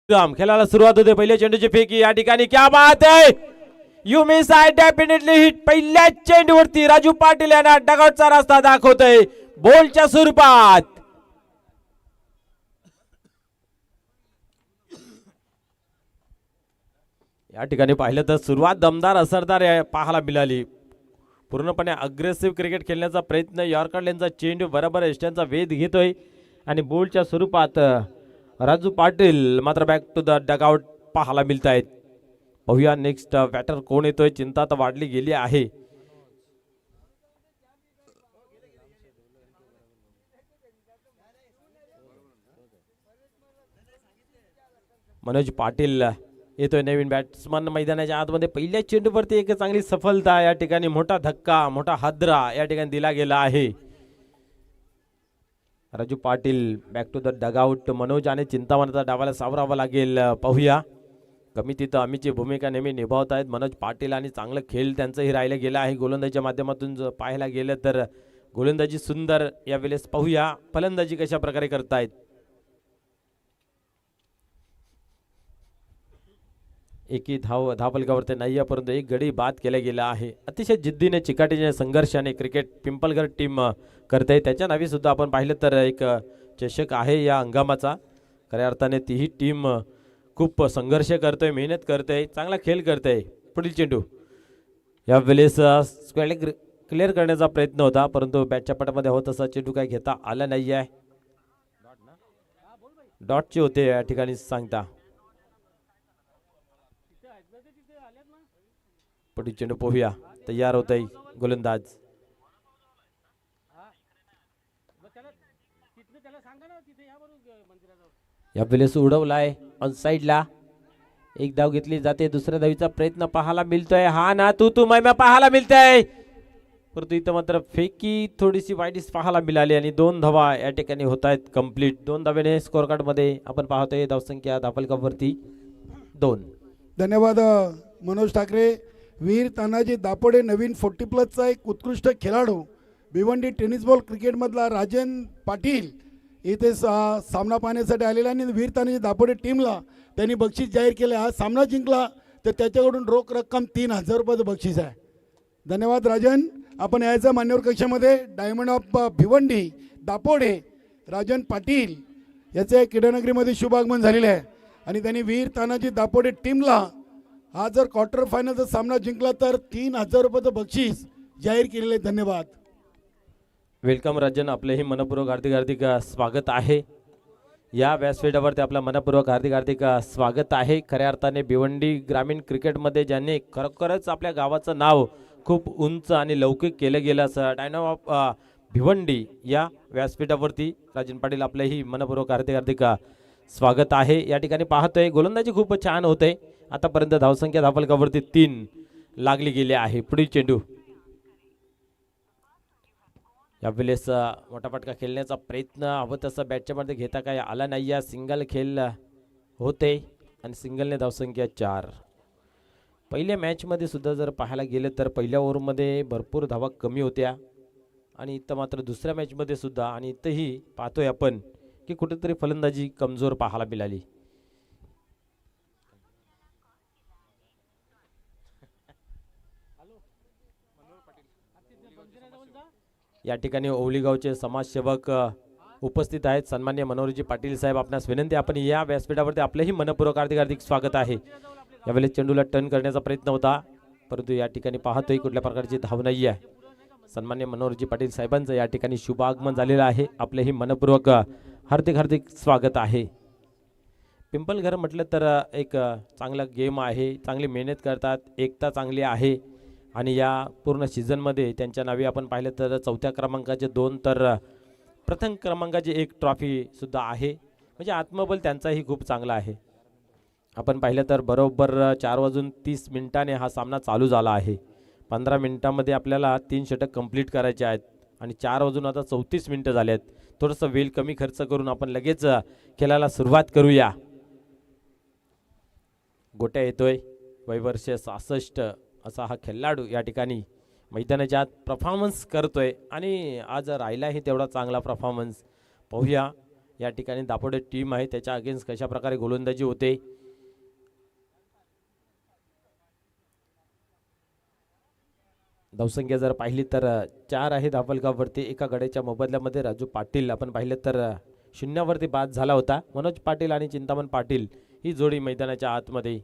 राम खेळायला सुरुवात होते. पहिल्या चेंडूची फेकी या ठिकाणी क्या बात आहे. You miss I definitely hit. पहिल्या चेंडूवरती राजू पाटील यांना डगआउटचा रस्ता दाखवतोय बॉलच्या स्वरूपात. या ठिकाणी पाहिलं तर सुरुवात दमदार असरदार पाहायला मिळाली. पूर्णपणे अग्रेसिव्ह क्रिकेट खेळण्याचा प्रयत्न यॉर्करलँडचा चेंडू बरोबर एस्ट्यांचा वेध घेतोय आणि बॉलच्या स्वरूपात राजू पाटील मात्र बॅक टू द डगआउट पाहायला मिळत आहेत. पाहूया नेक्स्ट बॅटर कोण येतोय. चिंता तर वाढली गेली आहे. मनोज पाटील येतोय नवीन बॅट्समन मैदानाच्या आतमध्ये. पहिल्या चेंडूवरती एक चांगली सफलता. या ठिकाणी मोठा धक्का मोठा हादरा या ठिकाणी दिला गेला आहे. Raju Patil back to the dugout. Manoj आणि चिंतामणचा डावाला सावरावा लागेल. पाहूया कमी तिथं आम्हीची भूमिका नेहमी निभावत आहेत मनोज पाटील आणि चांगलं खेळ त्यांचंही राहिलं गेलं आहे. गोलंदाजीच्या माध्यमातून जर पाहायला गेलं तर गोलंदाजी सुंदर यावेळेस. पाहूया फलंदाजी कशा प्रकारे करतायत. एकी धावफलकावरती नाही आहे परंतु एक गडी बाद केला गेला आहे. अतिशय जिद्दीने चिकाटीने संघर्षाने क्रिकेट पिंपलघर टीम करते. त्याच्या नावी सुद्धा आपण पाहिलं तर एक चषक आहे या हंगामाचा. खऱ्या अर्थाने तीही टीम खूप संघर्ष करतोय मेहनत करते चांगला खेळ करते. पुढील चेंडू यावेळेस स्क्वेअर क्लिअर करण्याचा प्रयत्न होता परंतु बॅटच्या पटामध्ये होत असा चेंडू काय घेता आला नाही आहे. डॉटचे होते या ठिकाणी सांगता. पुढील चेंडू पोहूया. तयार होत आहे गोलंदाज. या वेळेस उडवलाय ऑन साइडला. एक धाव घेतली जाते. दुसऱ्या धावीचा प्रयत्न पाहायला मिळतोय. हा ना तू मैम्या पाहायला मिळतंय परंतु इथं मात्र फेकी थोडीशी वाईटच पाहायला मिळाली आणि 2 धावा या ठिकाणी होत आहेत कंप्लीट. 2 धावेने स्कोअर कार्ड मध्ये आपण पाहतोय धावसंख्या धावफलकावरती 2. धन्यवाद मनोज ठाकरे. वीर तानाजी दापोडे नवीन 40+ एक उत्कृष्ट खेळाडू. भिवंडी टेनिस बॉल क्रिकेटमधला राजन पाटील इथे सामना पाहण्यासाठी आलेला आणि वीर तानाजी दापोडे टीमला त्यांनी बक्षीस जाहीर केले. हा सामना जिंकला तर त्याच्याकडून रोख रक्कम 3000 रुपयाचं बक्षीस आहे. धन्यवाद राजन. आपण यायचं मान्यवर कक्षामध्ये डायमंड ऑफ भिवंडी दापोडे राजन पाटील याचे किडनगरीमध्ये शुभागमन झालेले आहे आणि त्यांनी वीर तानाजी दापोडे टीमला हा जर क्वार्टर फायनलचा सामना जिंकला तर 3000 रुपयाचं बक्षीस जाहीर केलेले आहे. धन्यवाद. वेलकम राजन. आपलेही मनपूर्वक हार्दिक स्वागत आहे. या व्यासपीठावरती आपलं मनपूर्वक हार्दिक स्वागत आहे. खऱ्या अर्थाने भिवंडी ग्रामीण क्रिकेटमध्ये ज्यांनी खरोखरच आपल्या गावाचं नाव खूप उंच आणि लौकिक केलं गेलं असं डायनो ऑफ भिवंडी या व्यासपीठावरती राजन पाटील आपलेही मनपूर्वक हार्दिक स्वागत आहे. या ठिकाणी पाहतोय गोलंदाजी खूप छान होते. आतापर्यंत धावसंख्या धावफलकावरती 3 लागली गेली आहे. पुढील चेंडू यावेळेस मोठा फटका खेळण्याचा प्रयत्न हवं तसं बॅटच्या मध्ये घेता काय आला नाही. या सिंगल खेळ होते आणि सिंगलने धावसंख्या 4. पहिल्या मॅचमध्ये सुद्धा जर पाहायला गेलं तर पहिल्या ओव्हरमध्ये भरपूर धावा कमी होत्या आणि इथं मात्र दुसऱ्या मॅचमध्ये सुद्धा आणि इथंही पाहतोय आपण की कुठेतरी फलंदाजी कमजोर पाहायला मिळाली. या ठिकाणी ओवलीगावचे समाजसेवक उपस्थित आहेत. सन्मान्य मनोहरजी पाटील साहेब आपणास विनंती आपण या व्यासपीठावरती आपलेही मनपूर्वक हार्दिक स्वागत आहे. यावेळेस चेंडूला टर्न करण्याचा प्रयत्न होता परंतु या ठिकाणी पाहतोय कुठल्या प्रकारची धाव नाही आहे. सन्मान्य मनोहरजी पाटील साहेबांचं या ठिकाणी शुभ आगमन झालेलं आहे. आपलेही मनपूर्वक हार्दिक स्वागत आहे. पिंपलघर म्हटलं तर एक चांगला गेम आहे. चांगली मेहनत करतात. एकता चांगली आहे आणि या पूर्ण सीझनमध्ये त्यांच्या नावे आपण पाहिलं तर 4थ्या क्रमांकाचे 2 तर प्रथम क्रमांकाची 1 ट्रॉफी सुद्धा आहे. म्हणजे आत्मबल त्यांचाही खूप चांगला आहे. आपण पाहिलं तर बरोबर 4:30 हा सामना चालू झाला आहे. 15 मिनिटांमध्ये आपल्याला 3 षटक कंप्लीट करायचे आहेत आणि 4:34 झाले आहेत. थोडंसं वेळ कमी खर्च करून आपण लगेच खेळायला सुरुवात करूया. गोट्या येतोय. वयवर्ष 66 असा हा खेळाडू या ठिकाणी मैदानाच्या परफॉर्मन्स करतोय आणि आज राहिलाही तेवढा चांगला परफॉर्मन्स. पाहूया या ठिकाणी दापोडे टीम आहे त्याच्या अगेन्स्ट कशा प्रकारे गोलंदाजी होते. धावसंख्या जर पाहिली तर 4 आहे धावफलकावरती. एका गड्याच्या मोबदल्यामध्ये राजू पाटील आपण पाहिलं तर 0वरती बाद झाला होता. मनोज पाटील आणि चिंतामण पाटील ही जोडी मैदानाच्या आतमध्ये.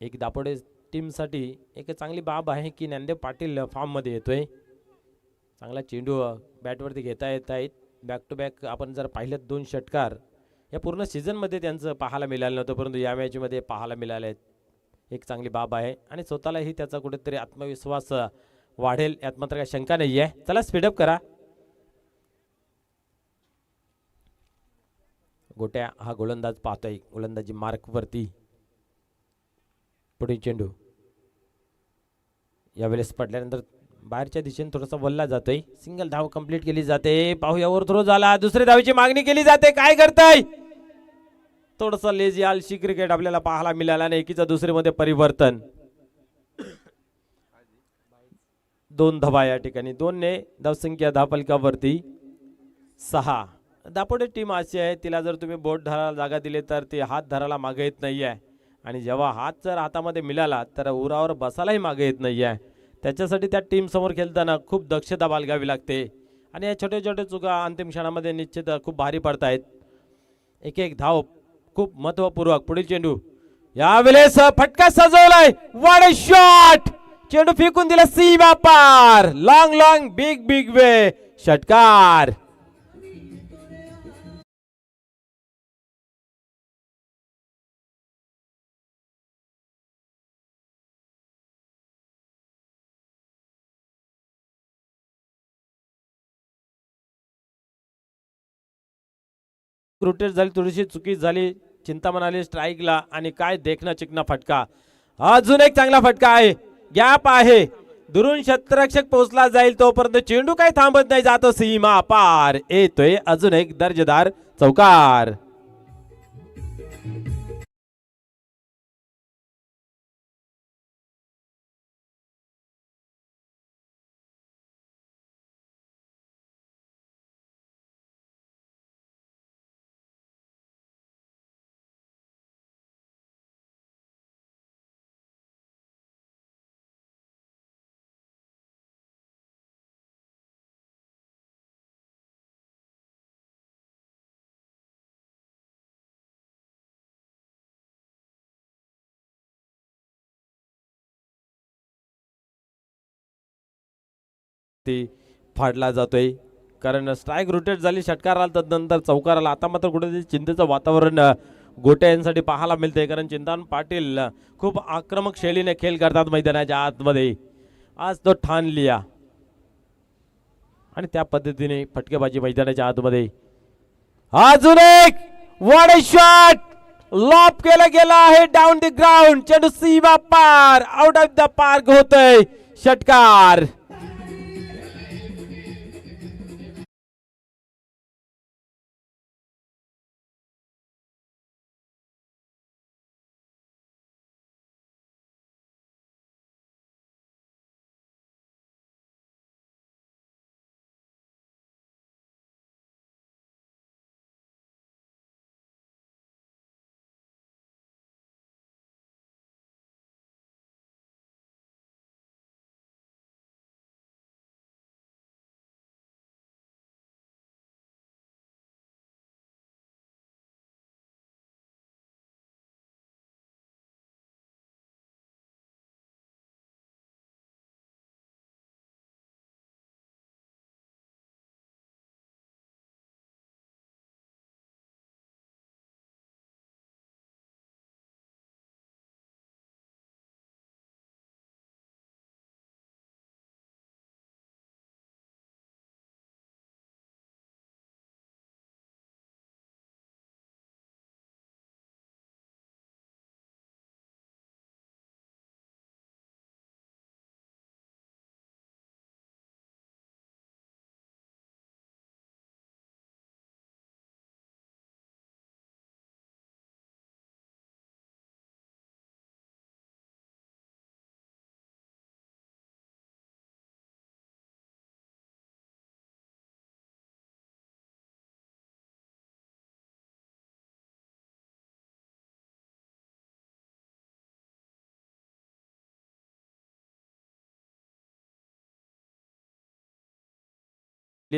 एक दापोडे टीमसाठी एक चांगली बाब आहे की ज्ञानदेव पाटील फॉर्ममध्ये येतोय. चांगला चेंडू बॅटवरती घेता येत आहेत. बॅक टू बॅक आपण जर पाहिलं 2 षटकार या पूर्ण सीझनमध्ये त्यांचं पाहायला मिळालं नव्हतं, परंतु या मॅचमध्ये पाहायला मिळाले आहेत. एक चांगली बाब आहे आणि स्वतःलाही त्याचा कुठेतरी आत्मविश्वास वाढेल यात मात्र काही शंका नाही आहे. चला स्पीडअप करा. गोट्या हा गोलंदाज पाहतोय गोलंदाजी मार्कवरती. पुढे चेंडू यावेळेस पडल्यानंतर बाहेरच्या दिशेने थोडासा वल्ला जातोय. सिंगल धाव कंप्लीट केली जाते. पाहूया ओव्हर थ्रो झाला. दुसरी धावेची मागणी केली जाते. काय करताय थोडंसं लेझी आलशी क्रिकेट आपल्याला पाहायला मिळाला आणि एकीचा दुसरीमध्ये परिवर्तन. 2 धावा या ठिकाणी. 2 ने धावसंख्या धावफलकावरती 6. दापोडे टीम अशी आहे तिला जर तुम्ही बोट धरायला जागा दिली तर ती हात धरायला मागे येत नाही आहे आणि जेव्हा हात जर हातामध्ये मिळाला तर उरावर बसायलाही मागे येत नाही आहे. त्याच्यासाठी त्या टीम समोर खेळताना खूप दक्षता बाळगावी लागते आणि या छोटे छोटे चुका अंतिम क्षणामध्ये निश्चित खूप भारी पडतायत. एक एक धाव खूप महत्वपूर्वक. पुढील चेंडू यावेळेस फटका सजवलाय. What a shot. चेंडू फेकून दिला सीमा पार. Long long big big way षटकार. रोटेट झाली थोडीशी चुकी झाली. चिंतामण आली स्ट्राईकला आणि काय देखना चिकना फटका. अजून एक चांगला फटका आहे. गॅप आहे. दुरून क्षेत्ररक्षक पोहोचला जाईल तोपर्यंत चेंडू काही थांबत नाही. जातो सीमा पार. येतोय अजून एक दर्जेदार चौकार. ती फाडला जातोय कारण स्ट्राईक रोटेट झाली. षटकार आला तदनंतर चौकार आला. आता मात्र कुठेतरी चिंतेचं वातावरण गोट्या यांसाठी पाहायला मिळते कारण चिंतामण पाटील खूप आक्रमक शैलीने खेळ करतात मैदानाच्या आतमध्ये. आज तो ठाण लिया आणि त्या पद्धतीने फटकेबाजी मैदानाच्या आतमध्ये. अजून एक व्हाट अ शॉट. लॉप केला गेला आहे डाऊन द ग्राउंड. चेंडू सीमा पार. आउट ऑफ द पार्क होतोय षटकार.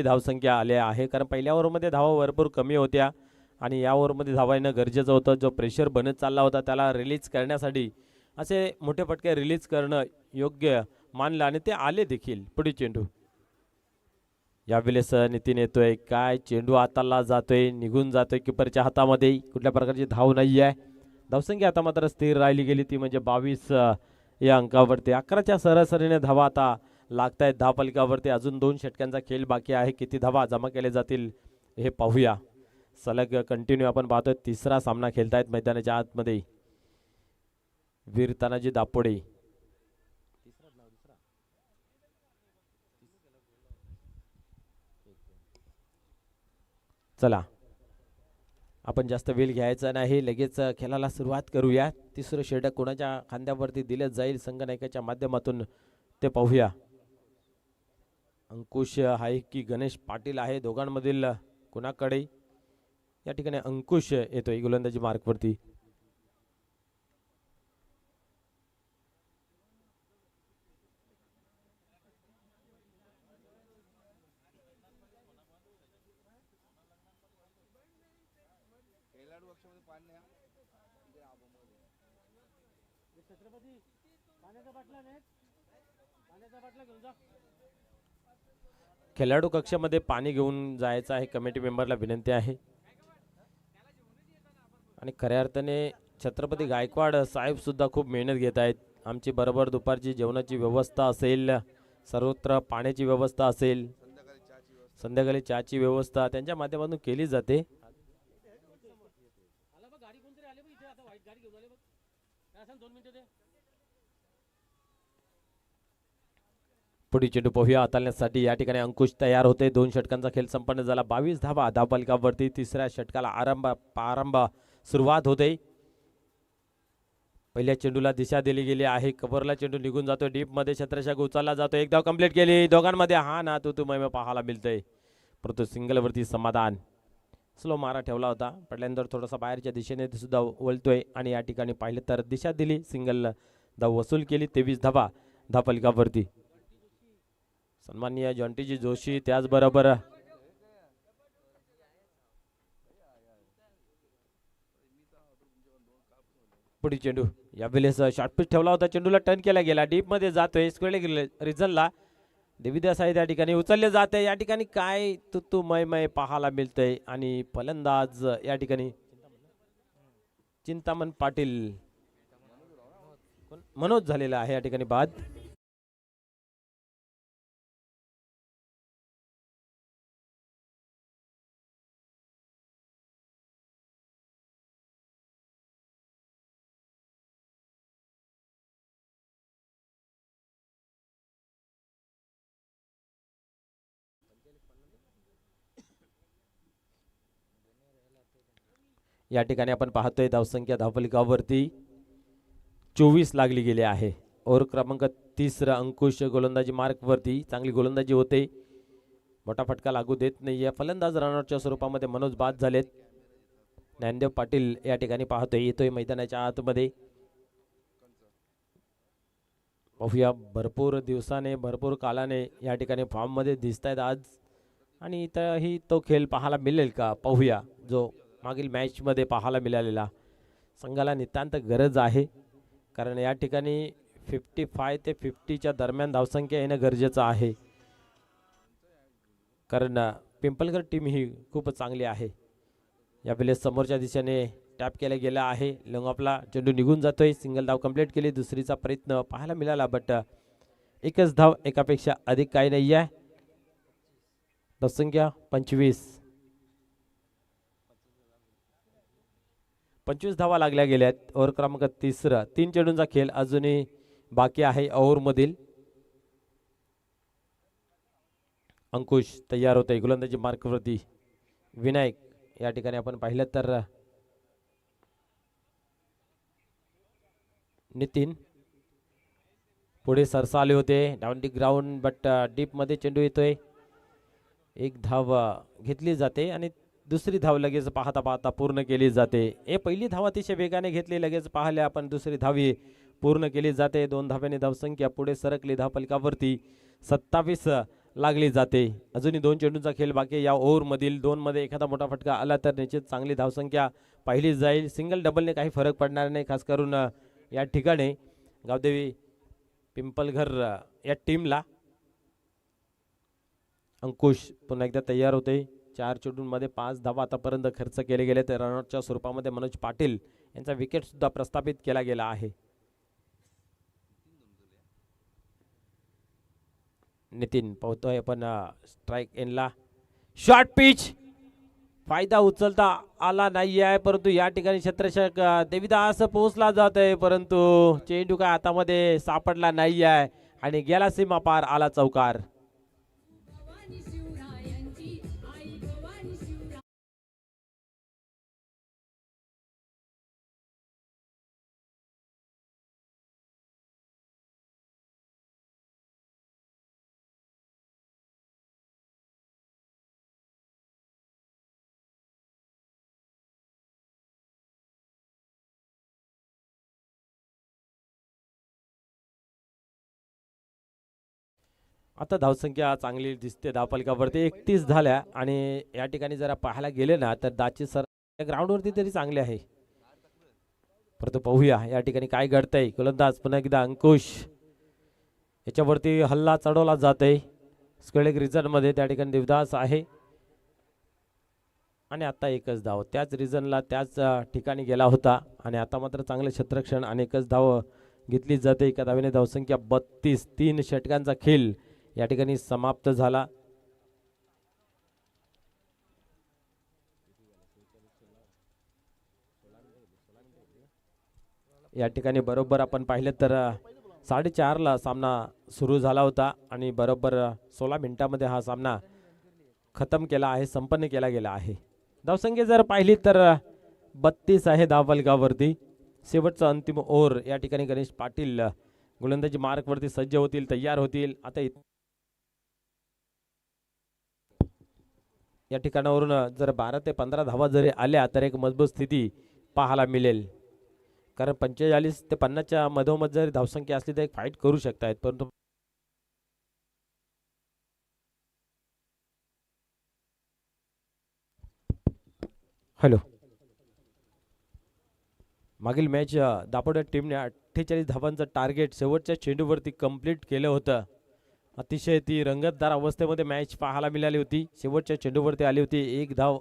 धावसंख्या आल्या आहे, कारण पहिल्या ओव्हरमध्ये धावा भरपूर कमी होत्या आणि या ओव्हरमध्ये धावा येणं गरजेचं होतं. जो प्रेशर बनत चालला होता त्याला रिलीज करण्यासाठी असे मोठे फटके रिलीज करणं योग्य मानलं आणि ते आले देखील. पुढे चेंडू यावेळेस नितीन येतोय, काय चेंडू हाताला जातोय, निघून जातोय किपरच्या हातामध्ये. कुठल्या प्रकारची धाव नाही आहे. धावसंख्या आता मात्र स्थिर राहिली गेली, ती म्हणजे 22 या अंकावरती. 11च्या सरासरीने धावा आता लागत आहेत धावफलकावरती. अजून 2 षटकांचा खेळ बाकी आहे. किती धावा जमा केले जातील हे पाहूया. सलग कंटिन्यू आपण पाहतोय तिसरा सामना खेळतायत मैदानाच्या आतमध्ये वीर तानाजी दापोडे. चला आपण जास्त वेळ घ्यायचा नाही, लगेच खेळाला सुरुवात करूया. तिसरं षटक कोणाच्या खांद्यावरती दिलं जाईल संघनायकाच्या माध्यमातून ते पाहूया. अंकुश आहे की गणेश पाटील आहे, दोघांमधील कोणाकडे? या ठिकाणी अंकुश येतोय गोलंदाजी मार्कवरती. खेळाडू कक्षामध्ये पाणी घेऊन जायचं आहे, कमिटी मेंबरला विनंती आहे. आणि खऱ्या अर्थाने छत्रपती गायकवाड साहेब सुद्धा खूप मेहनत घेत आहेत. आमची बरोबर दुपारची जेवणाची व्यवस्था असेल, सर्वत्र पाण्याची व्यवस्था असेल, संध्याकाळी चहाची व्यवस्था त्यांच्या माध्यमातून केली जाते. पुढे चेंडू पाहूया हाताळण्यासाठी. या ठिकाणी अंकुश तयार होते. 2 षटकांचा खेळ संपन्न झाला. 22 धावा धावफलकावरती. तिसऱ्या षटकाला प्रारंभ सुरुवात होते. पहिल्या चेंडूला दिशा दिली गेली आहे. कव्हरला चेंडू निघून जातो, डीप मध्ये छत्रशाग उचलला जातो. एक धाव कंप्लीट केली. दोघांमध्ये हा ना तू मैमे पाहायला मिळतंय, परंतु सिंगल वरती समाधान. स्लो मारा ठेवला होता, पडल्यानंतर थोडासा बाहेरच्या दिशेने सुद्धा वळतोय आणि या ठिकाणी पाहिलं तर दिशा दिली, सिंगल धाव वसूल केली. 23 धावा धावफलकावरती. सन्माननीय जॉन्टीजी जोशी त्याचबरोबर पुढे चेंडू यावेळेस शॉर्टपिच ठेवला होता, चेंडूला टर्न केला गेला, डीप मध्ये जातोय स्क्वेअर रिझनला. देवीदास आहे त्या ठिकाणी उचलले जाते. या ठिकाणी काय तू मय पाहायला मिळतंय आणि फलंदाज या ठिकाणी चिंतामण पाटील मनोज झालेला आहे या ठिकाणी बाद. या ठिकाणी आपण पाहतोय धावसंख्या धावफलकावरती 24 लागली गेली आहे. ओव्हर क्रमांक 30 अंकुश गोलंदाजी मार्कवरती. चांगली गोलंदाजी होते, मोठा फटका लागू देत नाहीये. फलंदाज रनआउटच्या स्वरूपामध्ये मनोज बाद झालेत. ज्ञानदेव पाटील या ठिकाणी पाहतोय, येतोय मैदानाच्या आतमध्ये. पाहूया, भरपूर दिवसाने भरपूर कालाने या ठिकाणी फॉर्म मध्ये दिसत आहेत आज, आणि इथंही तो खेळ पाहायला मिळेल का पाहूया, जो मागील मॅचमध्ये पाहायला मिळालेला. संघाला नितांत गरज आहे, कारण या ठिकाणी 55 ते 50च्या दरम्यान धावसंख्या येणं गरजेचं आहे, कारण पिंपलकर टीम ही खूप चांगली आहे. यावेळेस समोरच्या दिशेने टॅप केला गेला आहे. लॉंगऑफला चेंडू निघून जातोय. सिंगल धाव कंप्लीट केली. दुसरीचा प्रयत्न पाहायला मिळाला, बट एकच धाव, एकापेक्षा अधिक काही नाही आहे. धावसंख्या 25 धावा लागल्या गेल्यात. ओव्हर क्रमांक 30. 3 चेंडूंचा खेळ अजूनही बाकी आहे ओव्हरमधील. अंकुश तयार होते गोलंदाजी मार्कवरती. विनायक या ठिकाणी आपण पाहिलं तर नितीन पुढे सरसा आले होते down the ground, but deep मध्ये चेंडू येतोय. एक धाव घेतली जाते आणि दुसरी धाव लगेच पाहता पाहता पूर्ण केली जाते. हे पहिली धाव अतिशय वेगाने घेतली, लगेच पाहिल्या आपण दुसरी धावी पूर्ण केली जाते. 2 धाव्याने धावसंख्या पुढे सरकली धावफलकावरती. 27 लागली जाते. अजूनही 2 चेंडूंचा खेळ बाकी आहे. या ओव्हरमधील 2 मध्ये एखादा मोठा फटका आला तर निश्चित चांगली धावसंख्या पाहिली जाईल. सिंगल डबलने काही फरक पडणार नाही, खास करून या ठिकाणी गावदेवी पिंपलघर या टीमला. अंकुश पुन्हा एकदा तयार होते. 4 चेंडूंमध्ये 5 धावा आतापर्यंत खर्च केले गेले. तर रनआउटच्या स्वरूपामध्ये मनोज पाटील यांचा विकेट सुद्धा प्रस्थापित केला गेला आहे. नितीन पोहतोय पण स्ट्राइक एंडला. शॉर्ट पिच फायदा उचलता आला नाही आहे, परंतु या ठिकाणी क्षेत्ररक्षक देविदास पोहोचला जात आहे, परंतु चेंडू काय हातामध्ये सापडला नाही आहे आणि गेला सीमा पार, आला चौकार. आता धावसंख्या चांगली दिसते धावफलकावरती 31 झाल्या आणि या ठिकाणी जरा पाहायला गेले ना तर दाची सर ग्राउंडवरती तरी चांगले आहे, परंतु पाहूया या ठिकाणी काय घडतंय. गोलंदाज पुन्हा एकदा अंकुश, याच्यावरती हल्ला चढवला जात आहे. स्क्वेअर रिजन मध्ये त्या ठिकाणी देवदास आहे आणि आता एकच धाव त्याच रिजनला त्याच ठिकाणी गेला होता आणि आता मात्र चांगले क्षेत्ररक्षण आणि एकच धाव घेतली जाते. एका धावेने धावसंख्या 32. 3 षटकांचा खेळ या ठिकाणी समाप्त झाला. या ठिकाणी बरोबर आपण पाहिलं तर 4:30 ला सामना सुरू झाला होता आणि बरोबर 16 मिनिटांमध्ये हा सामना खतम केला आहे, संपन्न केला गेला आहे. धावसंख्या जर पाहिली तर 32 आहे धावफलकावरती. शेवटचा अंतिम ओव्हर या ठिकाणी गणेश पाटील गोलंदाजी मार्कवरती सज्ज होतील, तयार होतील. आता या ठिकाणावरून जर 12 ते 15 धावा जरी आल्या तर एक मजबूत स्थिती पाहायला मिळेल, कारण 45 ते 50च्या मधोमध जरी धावसंख्या असली तर एक फाईट करू शकतायत. परंतु हॅलो, मागील मॅच दापोडा टीमने 48 धावांचं टार्गेट शेवटच्या चेंडूवरती कंप्लीट केलं होतं. अतिशय ती रंगतदार अवस्थेमध्ये मॅच पाहायला मिळाली होती. शेवटच्या चेंडूवरती आली होती, एक धाव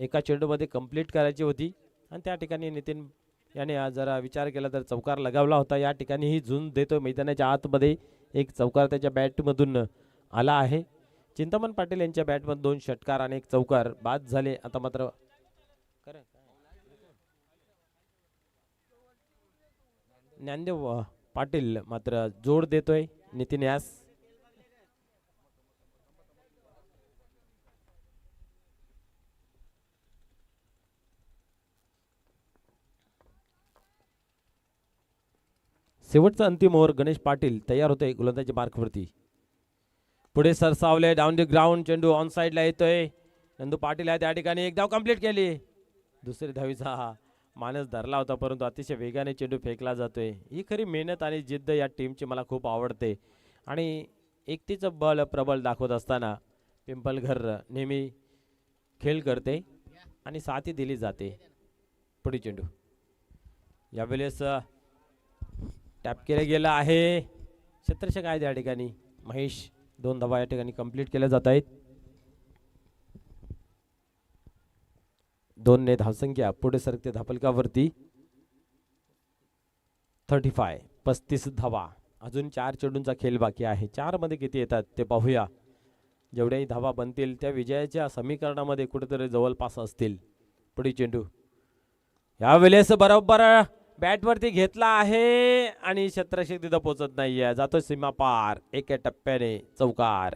एका चेंडूमध्ये कंप्लीट करायची होती आणि त्या ठिकाणी नितीन याने जरा विचार केला तर चौकार लगावला होता. या ठिकाणी ही झुंज देतोय मैदानाच्या आतमध्ये, एक चौकार त्याच्या बॅटमधून आला आहे. चिंतामण पाटील यांच्या बॅटमधून 2 षटकार आणि 1 चौकार बाद झाले. आता मात्र ज्ञानदेव पाटील मात्र जोड देतोय नितीन यास. शेवटचा अंतिम ओव्हर गणेश पाटील तयार होते गोलंदाजी मार्कवरती. पुढे सरसावले डाऊन द ग्राउंड, चेंडू ऑन साइडला येतोय. नंदू पाटील आहे त्या ठिकाणी, एक धाव कंप्लीट केली. दुसरी धावीचा हा मानस धरला होता, परंतु अतिशय वेगाने चेंडू फेकला जातोय. ही खरी मेहनत आणि जिद्द या टीमची मला खूप आवडते आणि एकतीचं बळ प्रबळ दाखवत असताना पिंपलघर नेहमी खेळ करते आणि साथी दिली जाते. पुढे चेंडू यावेळेस टॅप केलं गेलं आहे. क्षेत्ररक्षक आहे त्या ठिकाणी महेश. 2 धावा या ठिकाणी कंप्लीट केल्या जात आहेत. 2 ने धावसंख्या पुढे सरकते धावफलकावरती. 35 धावा. अजून 4 चेंडूंचा खेळ बाकी आहे. 4 मध्ये किती येतात ते पाहूया. जेवढ्याही धावा बनतील त्या विजयाच्या समीकरणामध्ये कुठेतरी जवळपास असतील. पुढे चेंडू यावेळेस बरोबर बॅटवरती घेतला आहे आणि क्षेत्ररक्षक तिथं पोहोचत नाहीये, जातो सीमा पार. एका टप्प्याने चौकार.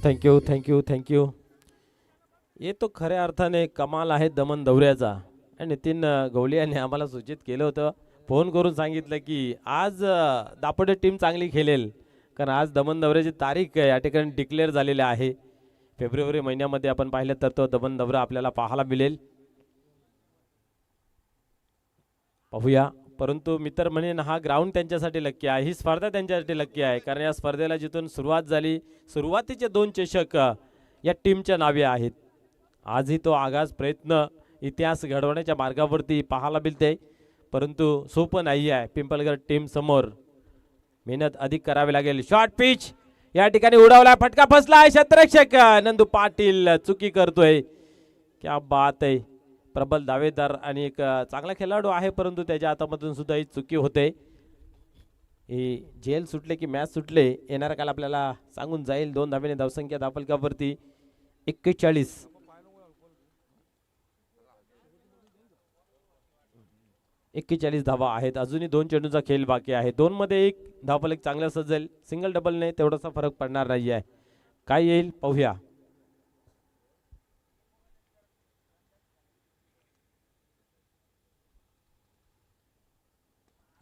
Thank you thank you thank you. ये तो खऱ्या अर्थाने कमाल आहे दमन दौऱ्याचा. आणि नितीन गवली यांनी आम्हाला सूचित केलं होतं फोन करून सांगितलं की आज दापोडे टीम चांगली खेळेल, कारण आज दमन दौऱ्याची तारीख या ठिकाणी डिक्लेअर झालेली आहे. फेब्रुवारी महिन्यामध्ये आपण पाहिलं तर तो दमन दौरा आपल्याला पाहायला मिळेल. पाहूया, परंतु मित्र म्हणेन हा ग्राउंड त्यांच्यासाठी लक्की आहे, ही स्पर्धा त्यांच्यासाठी लक्की आहे, कारण या स्पर्धेला जिथून सुरुवात झाली, सुरुवातीचे 2 चषक या टीमच्या नावे आहेत. आजही तो आगाज प्रयत्न इतिहास घडवण्याच्या मार्गावरती पाहायला मिळते, परंतु सोपं नाही आहे. पिंपळगड टीम समोर मेहनत अधिक करावी लागेल. शॉर्ट पिच या ठिकाणी उडवला, फटका फसला आहे. क्षेत्ररक्षक नंदू पाटील चुकी करतोय. क्या बात आहे. प्रबल दावेदार आणि एक चांगला खेळाडू आहे, परंतु त्याच्या हातामधून सुद्धा ही चुकी होते. ही जेल सुटले की मॅच सुटले येणारा काल आपल्याला सांगून जाईल. 2 धावेने धावसंख्या धावफलकावरती 41 धावा आहेत. अजूनही 2 चेंडूचा खेळ बाकी आहे. 2 मध्ये 1 धावफलक चांगला सजेल. सिंगल डबलने तेवढासा फरक पडणार नाही आहे. काय येईल पाहूया.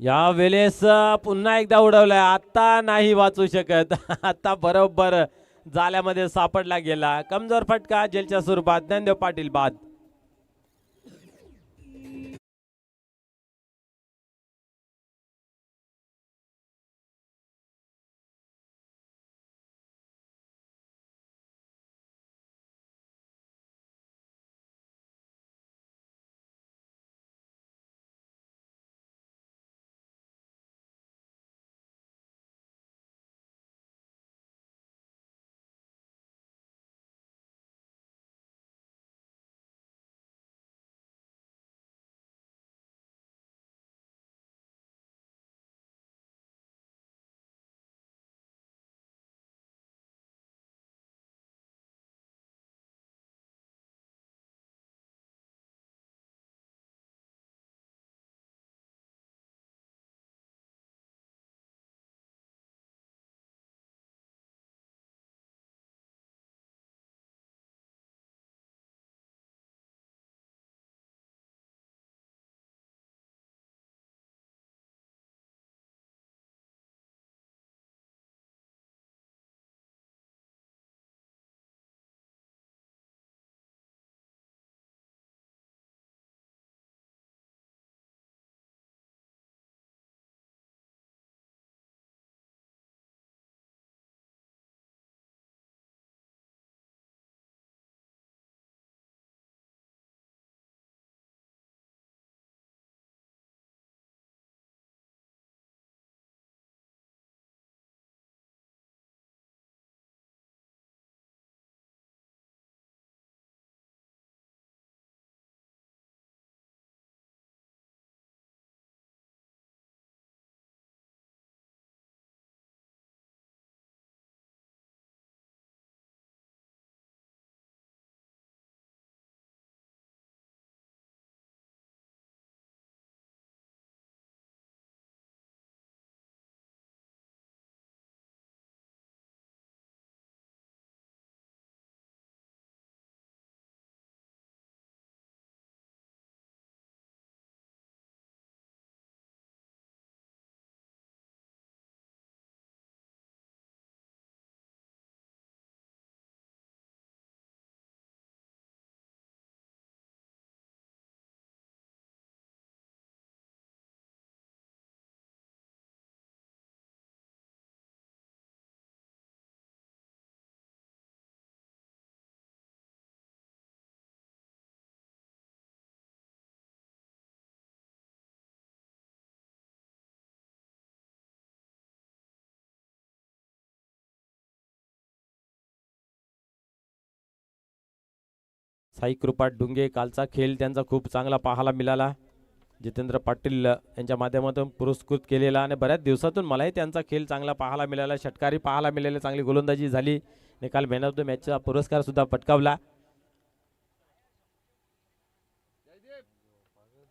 या वेळेस पुन्हा एकदा उडवलाय. आता नाही वाचू शकत. आता बरोबर जाल्यामध्ये सापडला गेला. कमजोर फटका जेलच्या स्वरूपात. ज्ञानदेव पाटील बाद. साई कृपा डुंगे कालचा खेळ त्यांचा खूप चांगला पाहायला मिळाला. जितेंद्र पाटील यांच्या माध्यमातून पुरस्कृत केलेला आणि बऱ्याच दिवसातून मलाही त्यांचा खेळ चांगला पाहायला मिळाला. षटकारी पाहायला मिळाले, चांगली गोलंदाजी झाली. निकाल मॅन ऑफ द मॅचचा पुरस्कार सुद्धा पटकावला.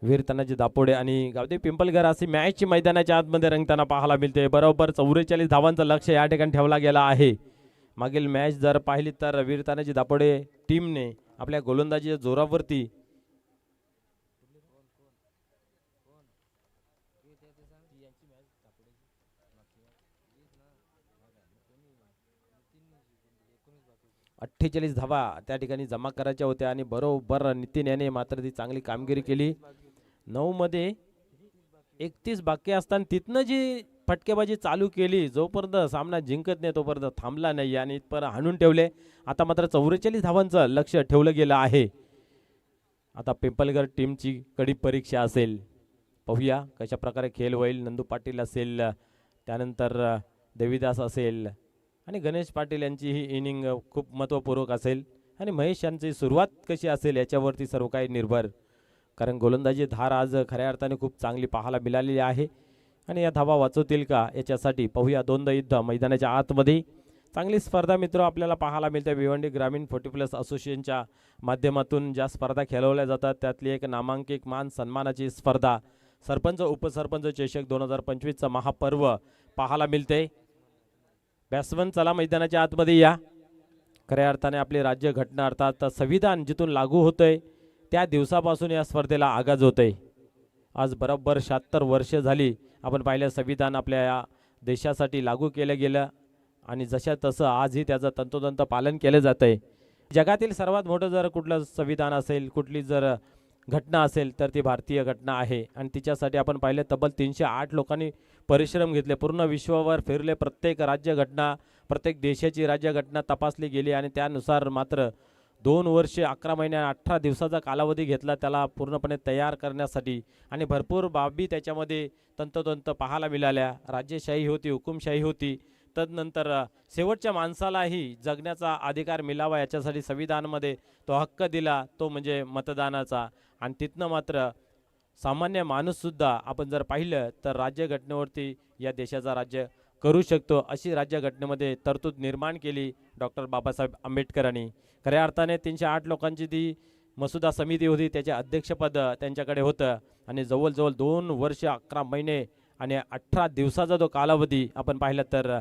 वीर तानाजी दापोडे आणि गावदेव पिंपळगर अशी मॅचची मैदानाच्या आतमध्ये रंगताना पाहायला मिळते. बरोबर 44 धावांचं लक्ष या ठिकाणी ठेवला गेला आहे. मागील मॅच जर पाहिली तर वीर तानाजी दापोडे टीमने आपल्या गोलंदाजीच्या जोरावरती अठ्ठेचाळीस धावा त्या ठिकाणी जमा करायच्या होत्या आणि बरोबर नितीन याने मात्र ती चांगली कामगिरी केली. 9 मध्ये 31 बाकी असताना तिथनं जी फटकेबाजी चालू केली, जोपर्यंत सामना जिंकत नाही तोपर्यंत थांबला नाही आणि इथपर्यंत हाणून ठेवले. आता मात्र 44 धावांचं लक्ष ठेवलं गेलं आहे. आता पिंपलगड टीमची कडी परीक्षा असेल, पाहूया कशा प्रकारे खेळ होईल. नंदू पाटील असेल, त्यानंतर देवीदास असेल आणि गणेश पाटील यांची ही इनिंग खूप महत्त्वपूर्वक असेल आणि महेश यांची सुरुवात कशी असेल याच्यावरती सर्व काही निर्भर, कारण गोलंदाजी धार आज खऱ्या अर्थाने खूप चांगली पाहायला मिळालेली आहे आणि या धावा वाचवतील का याच्यासाठी पाहूया. दोनदा युद्ध मैदानाच्या आतमध्ये चांगली स्पर्धा मित्र आपल्याला पाहायला मिळते. भिवंडी ग्रामीण 40+ असोसिएशनच्या माध्यमातून ज्या स्पर्धा खेळवल्या जातात त्यातली एक नामांकित मान सन्मानाची स्पर्धा सरपंच उपसरपंच चषक 2025चा महापर्व पाहायला मिळते. बॅट्समन चला मैदानाच्या आतमध्ये या. खऱ्या अर्थाने आपली राज्यघटना अर्थात संविधान जिथून लागू होतंय त्या दिवसापासून या स्पर्धेला आगाज होतंय. आज बरोबर 76 वर्ष झाली आपण पाहिलं संविधान आपल्या या देशासाठी लागू केलं गेलं आणि जशा तसं आजही त्याचं तंतोतंत पालन केलं जातं आहे. जगातील सर्वात मोठं जर कुठलं संविधान असेल, कुठली जर घटना असेल तर ती भारतीय घटना आहे आणि तिच्यासाठी आपण पाहिलं तब्बल 308 लोकांनी परिश्रम घेतले. पूर्ण विश्वावर फिरले, प्रत्येक राज्यघटना प्रत्येक देशाची राज्यघटना तपासली गेली आणि त्यानुसार मात्र 2 वर्ष 11 महिने 18 दिवसाचा कालावधी घेतला त्याला पूर्णपणे तयार करण्यासाठी आणि भरपूर बाबी त्याच्यामध्ये तंतोतंत पाहायला मिळाल्या. राज्यशाही होती, हुकुमशाही होती, तदनंतर शेवटच्या माणसालाही जगण्याचा अधिकार मिळावा याच्यासाठी संविधानामध्ये तो हक्क दिला, तो म्हणजे मतदानाचा. आणि तिथनं मात्र सामान्य माणूससुद्धा आपण जर पाहिलं तर राज्यघटनेवरती या देशाचा राज्य करू शकतो अशी राज्यघटनेमध्ये तरतूद निर्माण केली डॉक्टर बाबासाहेब आंबेडकरांनी. खऱ्या अर्थाने 308 लोकांची ती मसुदा समिती होती, त्याचे अध्यक्षपद त्यांच्याकडे होतं आणि जवळजवळ 2 वर्ष 11 महिने आणि 18 दिवसाचा जो कालावधी आपण पाहिलं तर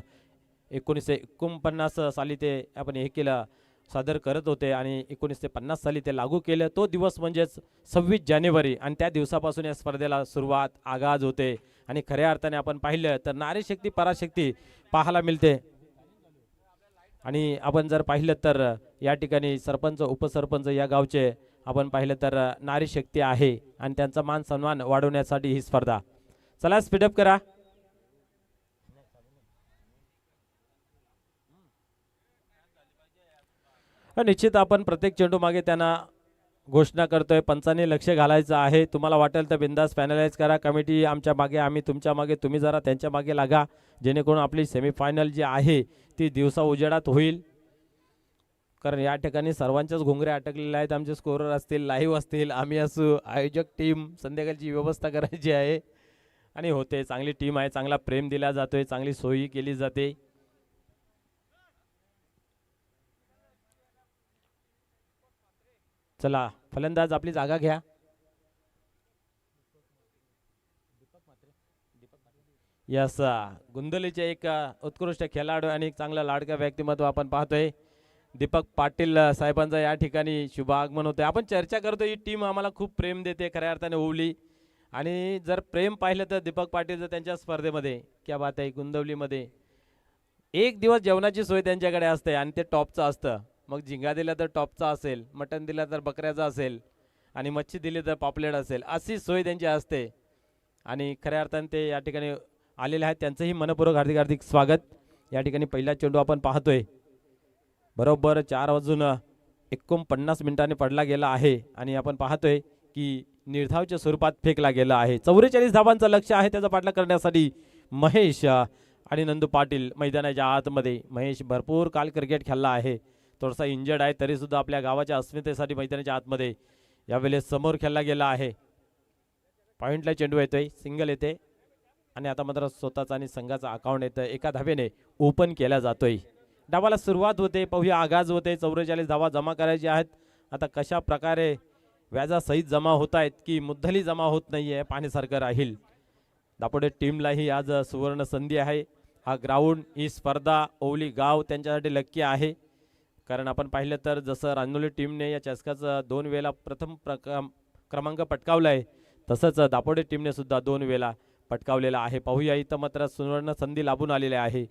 1949 साली ते आपण हे केलं, सादर करत होते आणि 1950 साली ते लागू केलं. तो दिवस म्हणजेच 26 जानेवारी आणि त्या दिवसापासून या स्पर्धेला सुरुवात आगाज होते आणि खऱ्या अर्थाने आपण पाहिलं तर नारी शक्ती पराशक्ती पाहायला मिळते. आणि आपण जर पाहिलं तर या ठिकाणी सरपंच उपसरपंच या गावचे आपण पाहिलं तर नारी शक्ती आहे आणि त्यांचा मान सन्मान वाढवण्यासाठी ही स्पर्धा. चला स्पीडअप करा. निश्चित आपण प्रत्येक चेंडू मागे त्यांना घोषणा करतोय, पंचांनी लक्ष घालायचं आहे. तुम्हाला वाटेल तर बिंदास पॅनलाइज करा. कमिटी आमच्या मागे, आम्ही तुमच्या मागे, तुम्ही जरा त्यांच्या मागे लागा, जेणेकरून आपली सेमीफायनल जी आहे ती दिवसा उजेडात होईल. कारण या ठिकाणी सर्वांच्याच घोंगऱ्या अटकलेल्या आहेत. आमचे स्कोरर असतील, लाईव्ह असतील, आम्ही असू, आयोजक टीम, संध्याकाळची व्यवस्था करायची आहे आणि होते. चांगली टीम आहे, चांगला प्रेम दिला जातोय, चांगली सोयी केली जाते. चला फलंदाज आपली जागा घ्या. यस, गुंदलीचे एक उत्कृष्ट खेळाडू आणि एक चांगला लाडका व्यक्तिमत्व आपण पाहतोय. दीपक पाटील साहेबांचा या ठिकाणी शुभ आगमन होतंय. आपण चर्चा करतो, ही टीम आम्हाला खूप प्रेम देते खऱ्या अर्थाने ओवली. आणि जर प्रेम पाहिलं तर दीपक पाटीलचं त्यांच्या स्पर्धेमध्ये क्या बात आहे. गुंदवलीमध्ये एक दिवस जेवणाची सोय त्यांच्याकडे असते आणि ते टॉपचं असतं. मग झिंगा दिला तर टॉपचा असेल, मटण दिला तर बकऱ्याचा असेल आणि मच्छी दिली तर पापलेट असेल, अशी सोय त्यांची असते. आणि खऱ्या अर्थाने ते या ठिकाणी आलेले आहेत, त्यांचंही मनपूर्वक हार्दिक हार्दिक स्वागत. या ठिकाणी पहिला चेंडू आपण पाहतोय, बरोबर 4:49 मिनिटांनी पडला गेला आहे आणि आपण पाहतोय की निर्धावच्या स्वरूपात फेकला गेला आहे. 44 धावांचं लक्ष आहे त्याचा पाठलाग करण्यासाठी महेश आणि नंदू पाटील मैदानाच्या आतमध्ये. महेश भरपूर काल क्रिकेट खेळला आहे, थोडासा इंजर्ड आहे, तरीसुद्धा आपल्या गावाच्या अस्मितेसाठी मैदानाच्या आतमध्ये यावेळेस समोर खेळला गेला आहे. पॉईंटला चेंडू येतोय, सिंगल येते आणि आता मात्र स्वतःचा आणि संघाचा अकाउंट येतं. एका धावेने ओपन केला जातोय. डावाला सुरुवात होते, पाहूया आगाज होते. 44 धावा जमा करायची आहेत. आता कशा प्रकारे व्याजासहित जमा होत आहेत की मुद्दली जमा होत नाही आहे, पाण्यासारखं राहील. दापोडे टीमलाही आज सुवर्ण संधी आहे. हा ग्राउंड, ही स्पर्धा ओवली गाव त्यांच्यासाठी लक्की आहे. कारण आपण पाहिलं तर जसं रांजोली टीमने या चषकाचं 2 वेळा प्रथम क्रमांक पटकावला आहे, तसंच दापोडे टीमने सुद्धा 2 वेळा पटकावलेला आहे. पाहूया इथं मात्र सुवर्ण संधी लाभून आलेली आहे.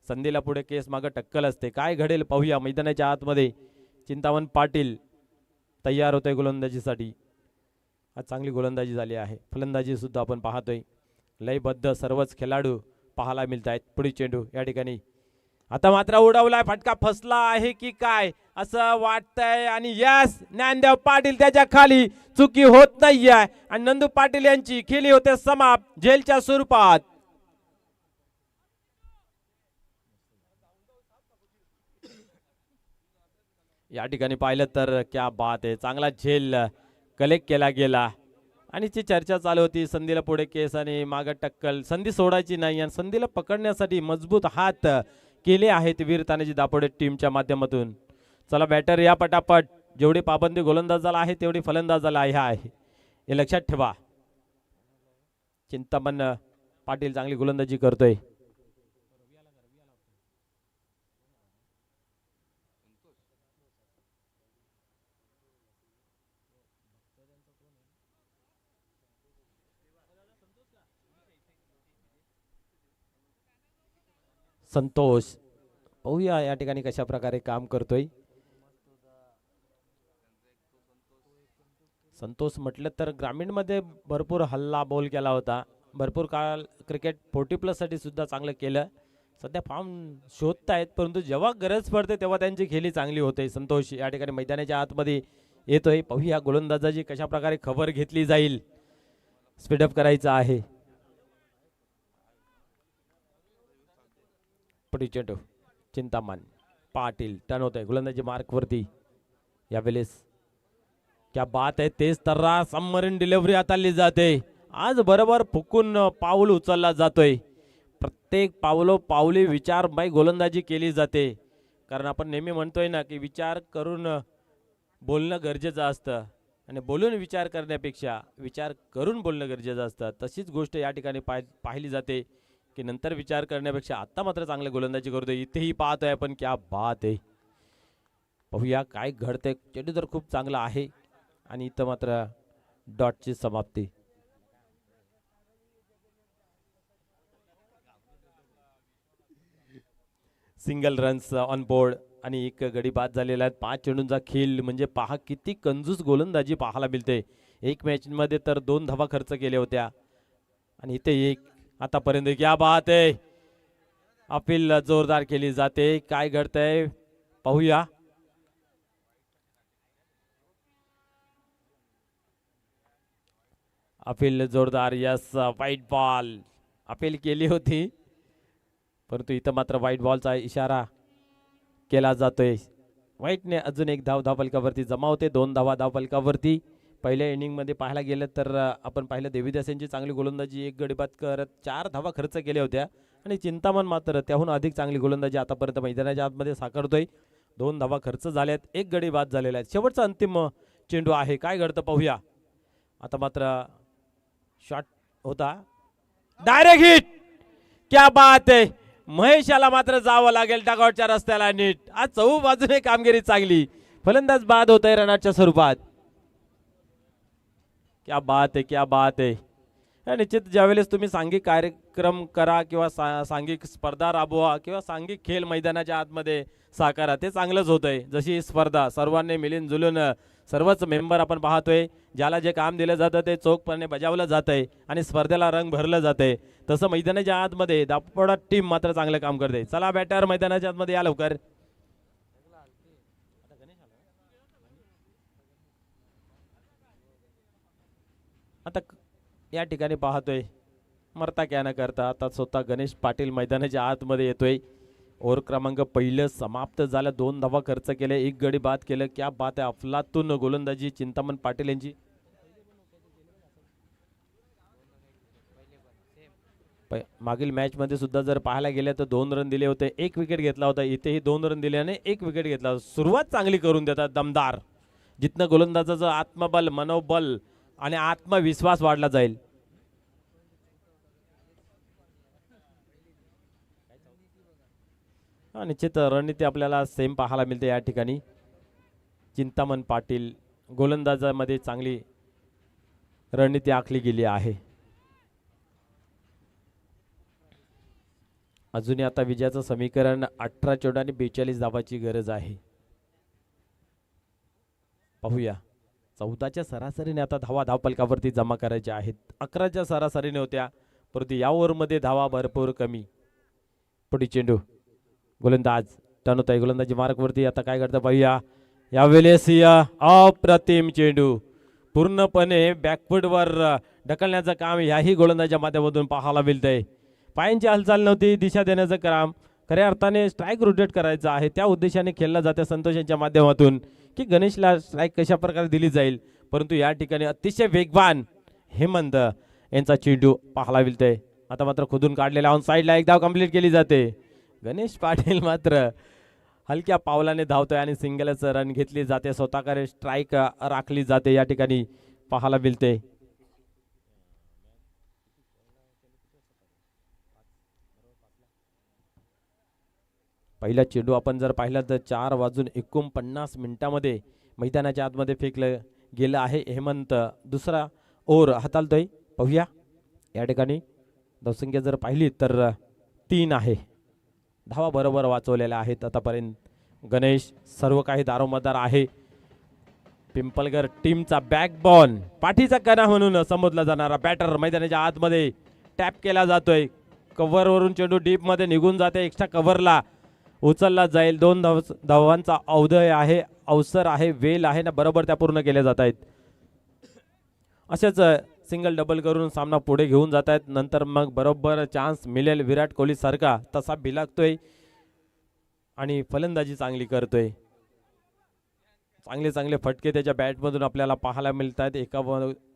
संधीला पुढे केस मागं टक्कल असते. काय घडेल पाहूया. मैदानाच्या आतमध्ये चिंतामण पाटील तयार होतोय गोलंदाजीसाठी. आज चांगली गोलंदाजी झाली आहे. फलंदाजी सुद्धा आपण पाहतोय. लयबद्ध सर्वच खेळाडू पाहायला मिळत आहेत. पुढे चेंडू या ठिकाणी आता मात्र उडवलाय. फटका फसला आहे की काय असं वाटतंय आणि यस ज्ञानदेव पाटील त्याच्या खाली चुकी होत नाहीये आणि नंदू पाटील यांची खेळी होते समाप्त जेलच्या स्वरूपात. या ठिकाणी पाहिलं तर क्या बात आहे. चांगला झेल कलेक्ट केला गेला आणि ती चर्चा चालू होती. संधीला पुढे केस आणि मागं टक्कल. संधी सोडायची नाही आणि संधीला पकडण्यासाठी मजबूत हात केले आहेत वीर तानाजी दापोडे टीमच्या माध्यमातून. चला बॅटर या पटापट. जेवढी पाबंदी गोलंदाजाला आहे तेवढी फलंदाजाला आहे हे लक्षात ठेवा. चिंतामण पाटील चांगली गोलंदाजी करतोय. संतोष पाहूया या ठिकाणी कशा प्रकारे काम करतोय. संतोष म्हटलं तर ग्रामीणमध्ये भरपूर हल्ला बोल केला होता. भरपूर काळ क्रिकेट 40+ साठी सुद्धा चांगलं केलं. सध्या फॉर्म शोधतायत परंतु जेव्हा गरज पडते तेव्हा त्यांची खेळी चांगली होते. संतोष या ठिकाणी मैदानाच्या आतमध्ये येतोय. पाहूया गोलंदाजाची कशा प्रकारे खबर घेतली जाईल. स्पीडअप करायचं आहे. पुढे चेंडू चिंतामण पाटील टर्न होत आहे गोलंदाजी मार्क वरती. यावेळेस क्या बात आहे. तेच तर्रा सबमरीन डिलिव्हरी हाताळली जाते. आज बरोबर फुकून पाऊल उचलला जातोय. प्रत्येक पावली विचारमय गोलंदाजी केली जाते. कारण आपण नेहमी म्हणतोय ना की विचार करून बोलणं गरजेचं असतं आणि बोलून विचार करण्यापेक्षा विचार करून बोलणं गरजेचं असतं. तशीच गोष्ट या ठिकाणी पाहिली जाते की नंतर विचार करण्यापेक्षा आता मात्र चांगलं गोलंदाजी करतोय. इथेही पाहतोय आपण क्या बात आहे. पाहूया काय घडतंय. चेंडू तर खूप चांगला आहे आणि इथं मात्र डॉटची समाप्ती. सिंगल रन्स ऑन बोर्ड आणि एक गडी बाद झालेला आहे. 5 चेंडूंचा खेळ म्हणजे पहा किती कंजूस गोलंदाजी पाहायला मिळते. एक मॅच मध्ये तर 2 धावा खर्च केल्या होत्या आणि इथे एक आतापर्यंत क्या बात आहे. अपील जोरदार केली जाते. काय घडतंय पाहूया. अपील जोरदार. यस व्हाईट बॉल अपील केली होती परंतु इथं मात्र व्हाईट बॉलचा इशारा केला जातोय. व्हाईटने अजून एक धाव धावफलकावरती जमा होते. 2 धावा धावफलकावरती. पहिल्या इनिंगमध्ये पाहायला गेलं तर आपण पाहिलं देवीदास यांची चांगली गोलंदाजी. एक गडी बाद करत 4 धावा खर्च केल्या होत्या आणि चिंतामण मात्र त्याहून अधिक चांगली गोलंदाजी आतापर्यंत मैदानाच्या आतमध्ये साकारतोय. 2 धावा खर्च झाल्यात. एक गडी बाद झालेला आहे. शेवटचा अंतिम चेंडू आहे. काय घडतं पाहूया. आता मात्र शॉट होता डायरेक्ट हिट. क्या बात आहे. महेशाला मात्र जावं लागेल डगआउटच्या रस्त्याला नीट. आज चहू बाजूने कामगिरी चांगली. फलंदाज बाद होत आहे रनाच्या स्वरूपात. क्या बात आहे क्या बात आहे. निश्चित ज्यावेळेस तुम्ही सांघिक कार्यक्रम करा किंवा सांघिक स्पर्धा राबवा किंवा सांघिक खेळ मैदानाच्या आतमध्ये साकारा ते चांगलंच होतंय. जशी स्पर्धा सर्वांनी मिळून जुळून सर्वच मेंबर आपण पाहतोय. ज्याला जे काम दिलं जातं ते चोखपणे बजावलं जातंय आणि स्पर्धेला रंग भरलं जातंय. तसं मैदानाच्या आतमध्ये दापोडा टीम मात्र चांगलं काम करते. चला बॅटर मैदानाच्या आतमध्ये या लवकर. आता या ठिकाणी पाहतोय मरता क्या न करता आता स्वतः गणेश पाटील मैदानाच्या आतमध्ये येतोय. ओव्हर क्रमांक पहिलं समाप्त झालं. 2 धावा खर्च केले. एक गडी बाद केलं. क्या बात आहे. अफलातून गोलंदाजी चिंतामण पाटील यांची. मागील मॅच मध्ये सुद्धा जर पाहायला गेले तर 2 रन दिले होते. 1 विकेट घेतला होता. इथेही 2 रन दिले आणि 1 विकेट घेतला. सुरुवात चांगली करून देतात दमदार. जिथनं गोलंदाजाचं आत्मबल मनोबल आणि आत्मविश्वास वाढला जाईल. निश्चित रणनीती आपल्याला सेम पाहायला मिळते या ठिकाणी. चिंतामण पाटील गोलंदाजामध्ये चांगली रणनीती आखली गेली आहे. अजूनही आता विजयाचं समीकरण 18 चेंडू आणि 42 धावाची गरज आहे. पाहूया 14च्या सरासरीने आता धावा धावपलकावरती जमा करायच्या आहेत. 11च्या सरासरीने होत्या, परंतु या ओव्हरमध्ये धावा भरपूर कमी. पुढे चेंडू गोलंदाज टर्न होत आहे. गोलंदाजी मार्कवरती आता काय करतं पाहूया. यावेळेस अप्रतिम चेंडू पूर्णपणे बॅकफुटवर ढकलण्याचं काम याही गोलंदाजीच्या माध्यमातून पाहायला मिळतंय. पायांची हालचाल नव्हती, दिशा देण्याचं काम खऱ्या अर्थाने स्ट्राईक रोटेट करायचं आहे, त्या उद्देशाने खेळलं जातं संतोष यांच्या माध्यमातून की गणेशला स्ट्राईक कशा प्रकारे दिली जाईल. परंतु या ठिकाणी अतिशय वेगवान हेमंत यांचा चेंडू पाहायला मिळतोय. आता मात्र खोदून काढलेला ऑन साईडला एक धाव कंप्लीट केली जाते. गणेश पाटील मात्र हलक्या पावलाने धावतोय आणि सिंगलच रन घेतली जाते. स्वतःकडे स्ट्राईक राखली जाते या ठिकाणी पाहायला मिळते. पहिला चेंडू आपण जर पाहिला तर 4:49 मिनिटांमध्ये मैदानाच्या आतमध्ये फेकलं गेलं आहे. हेमंत दुसरा ओव्हर हाताळतोय. पाहूया या ठिकाणी धावसंख्या जर पाहिली तर 3 आहे. धावा बरोबर वाचवलेल्या आहेत आतापर्यंत. गणेश सर्व काही दारोमदार आहे. पिंपलगर टीमचा बॅकबॉन, पाठीचा कणा म्हणून संबोधला जाणारा बॅटर मैदानाच्या आतमध्ये टॅप केला जातोय. कव्हरवरून चेंडू डीप मध्ये निघून जाते. एक्स्ट्रा कव्हरला उचलला जाईल. 2 धावांचा अवधय आहे, अवसर आहे, वेल आहे ना, बरोबर त्या पूर्ण केल्या जात आहेत. असेच सिंगल डबल करून सामना पुढे घेऊन जात आहेत. नंतर मग बरोबर चान्स मिळेल विराट कोहली सारखा तसा भिलागतोय आणि फलंदाजी चांगली करतोय. चांगले चांगले फटके त्याच्या बॅटमधून आपल्याला पाहायला मिळत आहेत. एका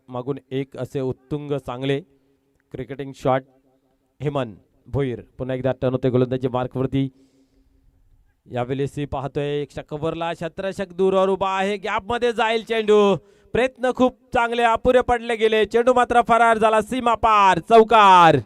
मागून एक असे उत्तुंग चांगले क्रिकेटिंग शॉट. हेमंत भोईर पुन्हा एकदा टर्न होते गोलंदाजी मार्कवरती. यावेळेस पाहतोय एक्स्ट्रा कव्हरला शत्रशक दूरवर उभा आहे. गॅप मध्ये जाईल चेंडू. प्रयत्न खूप चांगले अपुरे पडले गेले. चेंडू मात्र फरार झाला. सीमा पार, चौकार.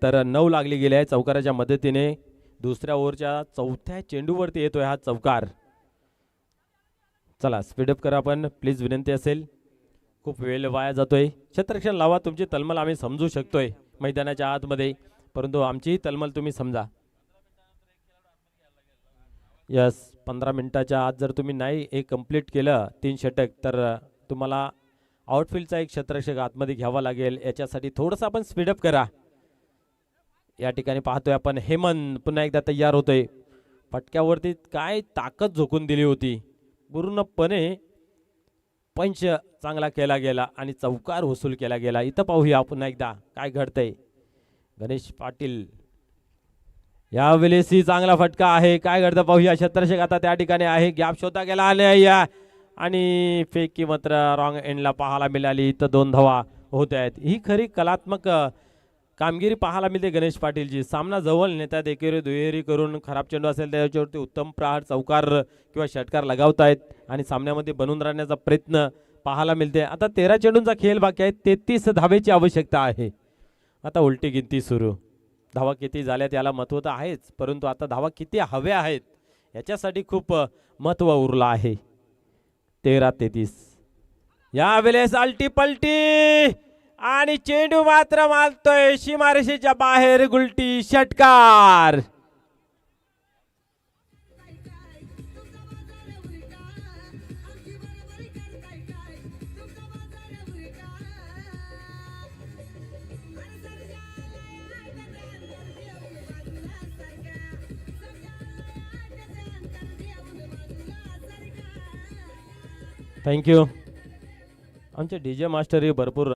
तर 9 लागली गेली आहे चौकाराच्या मदतीने. दुसऱ्या ओव्हरच्या चौथ्या चेंडूवरती येतोय हा चौकार. चला स्पीडअप करा आपण प्लीज, विनंती असेल. खूप वेळ वाया जातोय. क्षेत्ररक्षण लावा. तुमची तलमल आम्ही समजू शकतोय मैदानाच्या आतमध्ये, परंतु आमचीही तलमल तुम्ही समजा. यस, 15 मिनिटाच्या आत जर तुम्ही नाही एक कंप्लीट केलं 3 षटक तर तुम्हाला आउटफील्डचा एक क्षेत्ररक्षक आतमध्ये घ्यावा लागेल. याच्यासाठी थोडंसं आपण स्पीडअप करा. या ठिकाणी पाहतोय आपण हेमंत पुन्हा एकदा तयार होतोय. फटक्यावरती काय ताकद झोकून दिली होती. पूर्णपणे पंच चांगला केला गेला आणि चौकार वसूल केला गेला. इथं पाहूया पुन्हा एकदा काय घडतंय. गणेश पाटील यावेळेस चांगला फटका आहे. काय घडतं पाहूया. क्षेत्ररक्षक आता त्या ठिकाणी आहे. गॅप शोधा गेला आणि फेकी मात्र रॉंग एंडला पाहायला मिळाली. इथं 2 धावा होत आहेत. ही खरी कलात्मक कामगिरी पाहायला मिळते गणेश पाटीलची. सामना जवळ नेतात. एकेरी दुहेरी करून खराब चेंडू असेल त्याच्यावरती उत्तम प्रहार, चौकार किंवा षटकार लगावतायत आणि सामन्यामध्ये बनून राहण्याचा प्रयत्न पाहायला मिळते. आता 13 चेंडूंचा खेळ बाकी आहे. 33 धावेची आवश्यकता आहे. आता उलटी गिनती सुरू. धावा किती झाल्यात याला महत्त्व तर आहेच, परंतु आता धावा किती हव्या आहेत याच्यासाठी खूप महत्त्व उरलं आहे. 13-33. यावेळेस अल्टी पलटी आणि चेंडू मात्र मारतोय सीमारेषेच्या बाहेर. गुलटी षटकार. थँक्यू. आमचे डीजे मास्टर भरपूर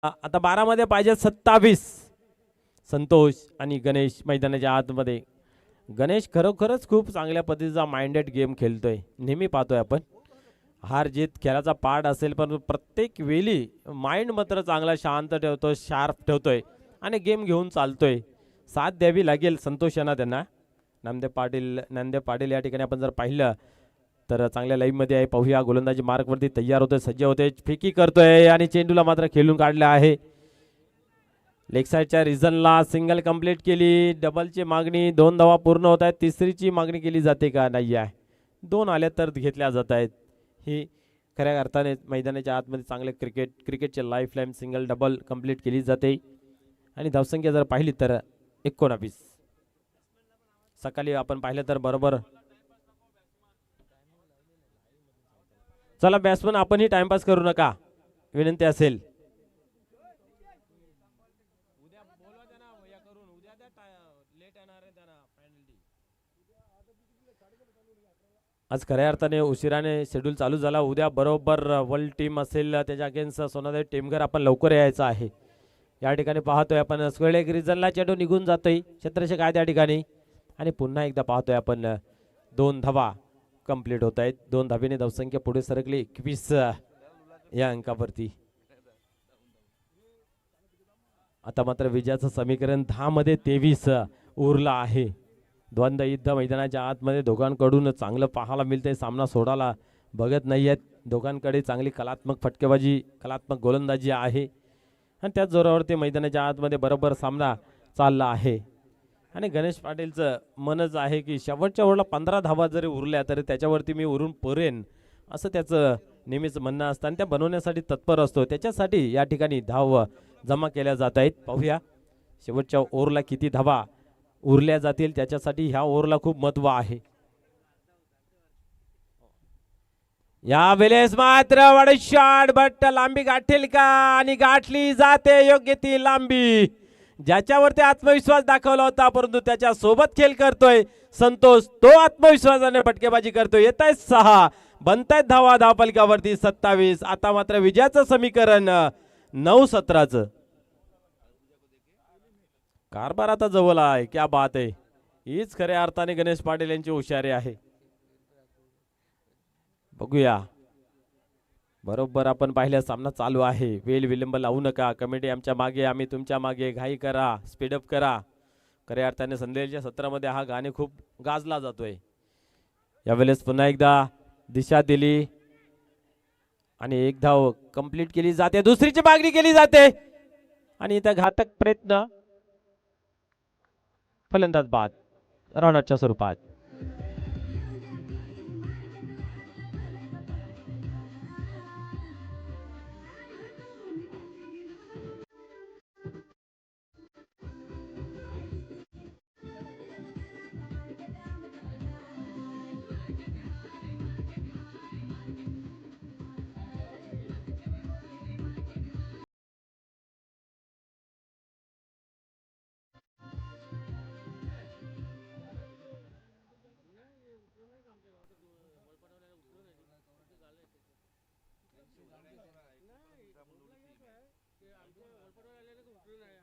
आता 12 मध्ये पाहिजे 27. संतोष आणि गणेश मैदानाच्या आतमध्ये. गणेश खरोखरच खूप चांगल्या पद्धतीचा माइंडेड गेम खेळतोय. नेहमी पाहतोय आपण हार जीत खेळाचा पार्ट असेल, पण प्रत्येक वेळी माइंड मात्र चांगला शांत ठेवतोय, शार्प ठेवतोय आणि गेम घेऊन चालतोय. साथ द्यावी लागेल संतोष यांना त्यांना. नामदेव पाटील या ठिकाणी आपण जर पाहिलं तर चांगल्या लाईव्हमध्ये आहे. पाहूया गोलंदाजी मार्कवरती तयार होतोय, सज्ज होतोय, फेकी करतोय आणि चेंडूला मात्र खेळून काढलं आहे. लेग साईडच्या रिझनला सिंगल कंप्लीट केली. डबलची मागणी, 2 धावा पूर्ण होत आहेत. तिसरीची मागणी केली जाते का? नाही आहे. 2 आल्या तर घेतल्या जात आहेत. ही खऱ्या अर्थाने मैदानाच्या आतमध्ये चांगले क्रिकेटचे life line single double complete केली जाते. आणि धावसंख्या जर पाहिली तर 19. सकाळी आपण पाहिलं तर बरोबर. चला बॅट्समन आपणही टाइमपास करू नका, विनंती असेल. आज खऱ्या अर्थाने उशिराने शेड्यूल चालू झाला. उद्या बरोबर वर्ल्ड टीम असेल, त्याच्या अगेन्स्ट सोनादेव टीमघर आपण लवकर यायचं आहे. या ठिकाणी पाहतोय आपण स्क्वेअर लेग रिझनला चेंडू निघून जातोय. क्षेत्ररक्षक आहे त्या ठिकाणी आणि पुन्हा एकदा पाहतोय आपण 2 धावा कंप्लीट होत आहेत. 2 धावेने धावसंख्या पुढे सरकली 21 या अंकावरती. आता मात्र विजयाचं समीकरण 10 मध्ये 23 उरला आहे. द्वंद्व युद्ध मैदानाच्या आतमध्ये दोघांकडून चांगलं पाहायला मिळते. सामना सोडायला बघत नाही आहेत. दोघांकडे चांगली कलात्मक फटकेबाजी, कलात्मक गोलंदाजी आहे आणि त्याच जोरावरती मैदानाच्या आतमध्ये बरोबर सामना चालला आहे. आणि गणेश पाटीलचं मनच आहे की शेवटच्या ओव्हरला 15 धावा जरी उरल्या तरी त्याच्यावरती मी उरून परेन, असं त्याचं नेहमीच म्हणणं असतं आणि त्या बनवण्यासाठी तत्पर असतो. त्याच्यासाठी या ठिकाणी धाव जमा केल्या जात आहेत. पाहूया शेवटच्या ओव्हरला किती धावा उरल्या जातील, त्याच्यासाठी ह्या ओव्हरला खूप महत्व आहे. या वेळेस मात्र वड शॉट, बट लांबी गाठेल का? आणि गाठली जाते योग्य ती लांबी. ज्याच्यावरती आत्मविश्वास दाखवला होता परंतु त्याच्या सोबत खेळ करतोय संतोष, तो आत्मविश्वासाने फटकेबाजी करतोय. येत आहे 6, बनतायत धावा धावपलकावरती 27. आता मात्र विजयाचं समीकरण 9-17चं. कारभार आता जवळ आहे. क्या बात आहे. हीच खऱ्या अर्थाने गणेश पाटील यांची हुशारी आहे. बघूया बरोबर आपण पाहिल्या सामना चालू आहे. वेळ विलंब लावू नका. कमिटी आमच्या मागे, आम्ही तुमच्या मागे. घाई करा, स्पीडअप करा. खऱ्या अर्थाने संदेशच्या सत्रामध्ये हा गाणे खूप गाजला जातोय. यावेळेस पुन्हा एकदा दिशा दिली आणि 1 धाव कंप्लीट केली जाते. दुसरीची मागणी केली जाते आणि इथं घातक प्रयत्न, फलंदाज बाद रनआउटच्या स्वरूपात.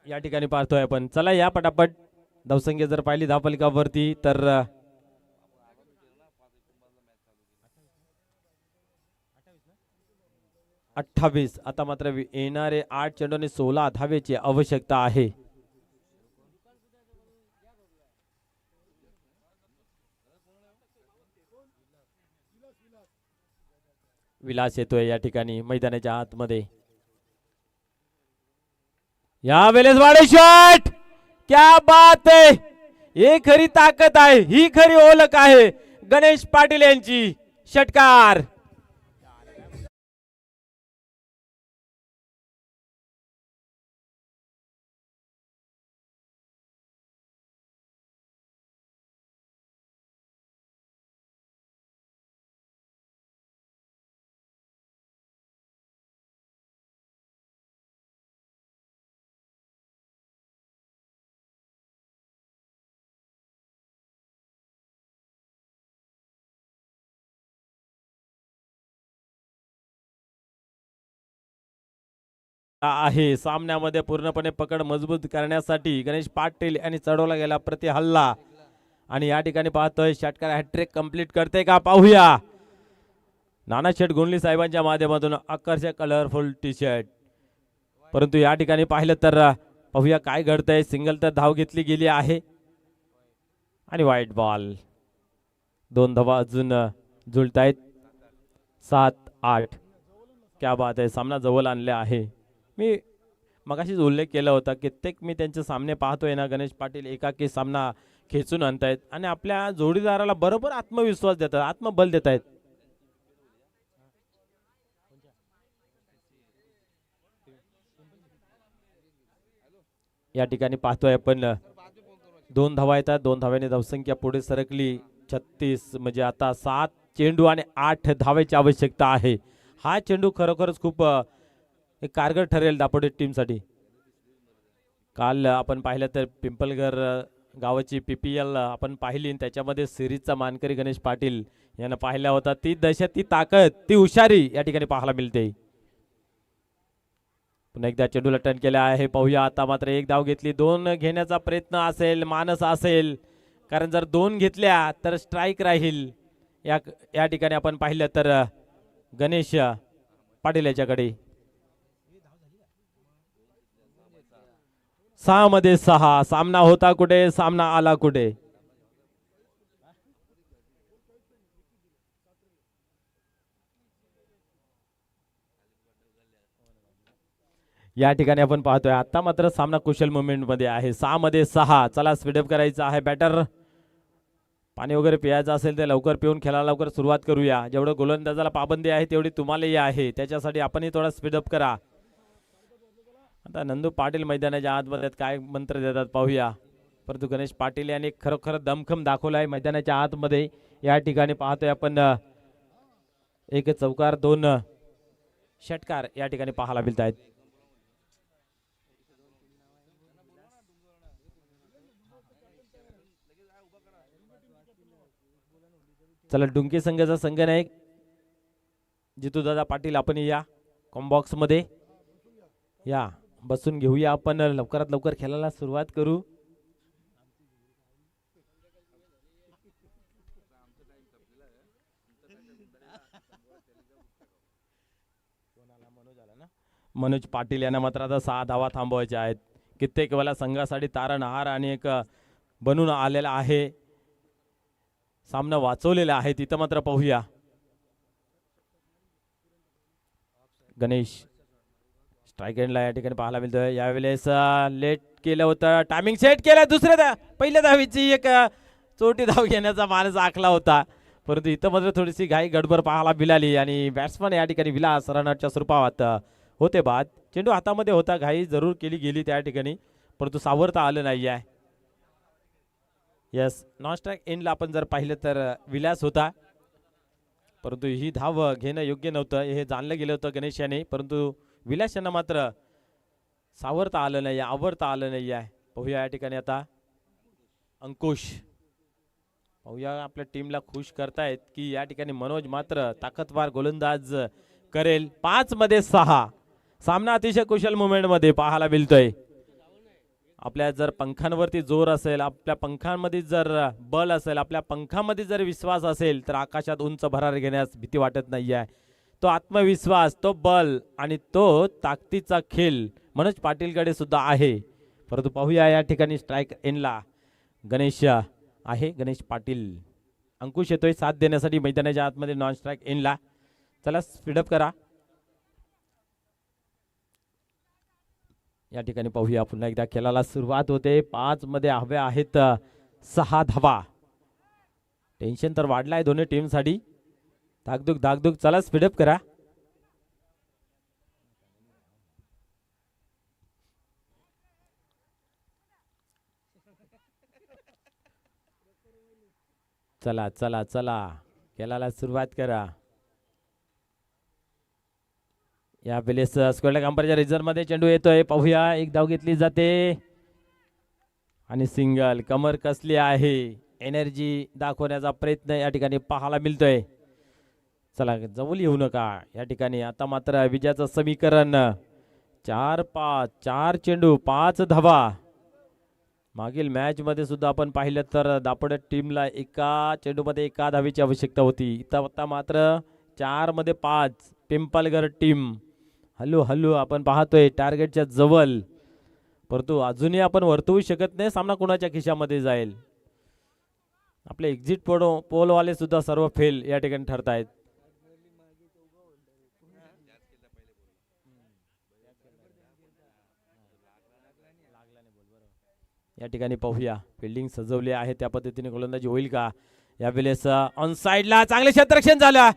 या ठिकाणी पाहतोय आपण. चला या पटापट धावसंख्या जर पाहिली धावपलकावरती तर 28. आता मात्र येणारे 8 चेंडूने 16 धावेची आवश्यकता आहे. विलास येतोय या ठिकाणी मैदानाच्या आतमध्ये. या वेळेस वाडे शॉट, क्या बात आहे. ही खरी ताकद आहे, ही खरी ओळख आहे गणेश पाटील यांची. षटकार. आहे सामन्यामध्ये पूर्णपणे पकड मजबूत करण्यासाठी गणेश पाटील यांनी चढवला गेला प्रति हल्ला आणि या ठिकाणी पाहतोय षटकार हॅट्रिक कंप्लीट करते का पाहूया. नाना शेठ गोंडली साहेबांच्या माध्यमातून आकर्षक कलरफुल टी शर्ट. परंतु या ठिकाणी पाहिलं तर पाहूया काय घडतंय. सिंगल तर धाव घेतली गेली आहे आणि व्हाईट बॉल. 2 धावा अजून जुळतायत. 7-8. क्या बात आहे. सामना जवळ आणले आहे. मी मगाशीच उल्लेख केला होता कित्येक मी त्यांचे सामने पाहतोय ना गणेश पाटील एकाकी सामना खेचून आणतायत आणि आपल्या जोडीदाराला बरोबर आत्मविश्वास देतात आत्मबल देत आहेत. या ठिकाणी पाहतोय आपण 2 धावा येतात. 2 धाव्याने धावसंख्या पुढे सरकली 36 म्हणजे आता 7 चेंडू आणि 8 धावेची आवश्यकता आहे. हा चेंडू खरोखरच खूप एक कारगर ठरेल दापोडे टीमसाठी. काल आपण पाहिलं तर पिंपलघर गावाची PPL आपण पाहिली त्याच्यामध्ये सिरीजचा मानकरी गणेश पाटील यांना पाहिला होता. ती दहशत ती ताकद ती हुशारी या ठिकाणी पाहायला मिळते. पुन्हा एकदा चेंडूला टर्न केला आहे. पाहूया आता मात्र 1 धाव घेतली. 2 घेण्याचा प्रयत्न असेल मानस असेल कारण जर 2 घेतल्या तर स्ट्राईक राहील. या ठिकाणी आपण पाहिलं तर गणेश पाटील याच्याकडे 6 मध्ये 6. सामना होता कुठे सामना आला कुठे. या ठिकाणी आपण पाहतोय आता मात्र सामना कुशल मुवमेंट मध्ये आहे. 6 मध्ये 6. चला स्पीडअप करायचं आहे. बॅटर पाणी वगैरे पियायचं असेल तर लवकर पिऊन खेळायला लवकर सुरुवात करूया. जेवढं गोलंदाजाला पाबंदी आहे तेवढी तुम्हालाही आहे. त्याच्यासाठी आपणही थोडा स्पीडअप करा. आता नंदू पाटील मैदानाच्या आतमध्ये काय मंत्र देतात पाहूया. परंतु गणेश पाटील यांनी खरोखर दमखम दाखवला आहे मैदानाच्या आतमध्ये. या ठिकाणी पाहतोय आपण 1 चौकार 2 षटकार या ठिकाणी पाहायला मिळत आहेत. चला डुंकी संघाचा संघनायक जितूदादा पाटील आपण या कॉम्बॉक्स मध्ये या बसून घेऊया. आपण लवकरात लवकर खेळायला सुरुवात करू. मनोज पाटील यांना मात्र आता 6 धावा थांबवायच्या आहेत. कित्येक वेळा संघासाठी तारणहार आणि एक बनून आलेला आहे. सामना वाचवलेला आहे. तिथं मात्र पाहूया गणेश स्ट्राईक एंडला या ठिकाणी पाहायला मिळतोय. यावेळेस लेट केलं होतं. टायमिंग सेट केलं. पहिल्या धावीची एक चोटी धाव घेण्याचा मानस आखला होता. परंतु इथं मात्र थोडीशी घाई गडबड पाहायला मिळाली आणि बॅट्समन या ठिकाणी विलास रनआउटच्या स्वरूपात होते बाद. चेंडू हातामध्ये होता. घाई जरूर केली गेली त्या ठिकाणी परंतु सावरता आलं नाही आहे. यस नॉन स्ट्राईक एंडला आपण जर पाहिलं तर विलास होता परंतु ही धाव घेणं योग्य नव्हतं हे जाणलं गेलं होतं गणेश याने. परंतु विलास यांना मात्र सावरता आलं नाही आवरता आलं नाही आहे. पाहूया या ठिकाणी आता अंकुश पाहूया आपल्या टीमला खुश करतायत की या ठिकाणी मनोज मात्र ताकदवार गोलंदाज करेल. 5 मध्ये 6. सामना अतिशय कुशल मुवमेंट मध्ये पाहायला मिळतोय. आपल्या जर पंखांवरती जोर असेल आपल्या पंखांमध्ये जर बल असेल आपल्या पंखांमध्ये जर विश्वास असेल तर आकाशात उंच भरार घेण्यास भीती वाटत नाही आहे. तो आत्मविश्वास तो बल आणि तो ताकदीचा खेळ मनोज पाटीलकडे सुद्धा आहे. परंतु पाहूया या ठिकाणी स्ट्राईक एंडला गणेश आहे. गणेश पाटील अंकुश येतोय साथ देण्यासाठी मैदानाच्या आतमध्ये नॉन स्ट्राईक एंडला. चला स्पीडअप करा. या ठिकाणी पाहूया पुन्हा एकदा खेळाला सुरुवात होते. 5 मध्ये हव्या आहेत 6 धावा. टेन्शन तर वाढलाय दोन्ही टीमसाठी. धाकधूक चला स्पीडअप करा. चला चला चला खेळाला सुरुवात करा. या वेळेस स्क्वेअर कंपनीच्या रिझर्व्ह मध्ये चेंडू येतोय. पाहूया 1 धाव घेतली जाते आणि सिंगल. कमर कसली आहे. एनर्जी दाखवण्याचा प्रयत्न या ठिकाणी पाहायला मिळतोय. चला जवळ येऊ नका या ठिकाणी. आता मात्र विजयाचं समीकरण 4 चेंडू 5 धावा. मागील मॅच मध्ये सुद्धा आपण पाहिलं तर दापोडे टीमला एका चेंडूमध्ये एका धावेची आवश्यकता होती. इथं आता मात्र 4 मध्ये 5. पिंपलगर टीम हळू आपण पाहतोय टार्गेटच्या जवळ, परंतु अजूनही आपण वर्तवू शकत नाही सामना कोणाच्या खिशामध्ये जाईल. आपले एक्झिट पोलवाले सुद्धा सर्व फेल या ठिकाणी ठरतायत. या ठिकाणी पाहूया फिल्डिंग सजवली आहे त्या पद्धतीने गोलंदाजी होईल का यावेळेस. ऑन साइडला चांगले क्षेत्ररक्षण झालं.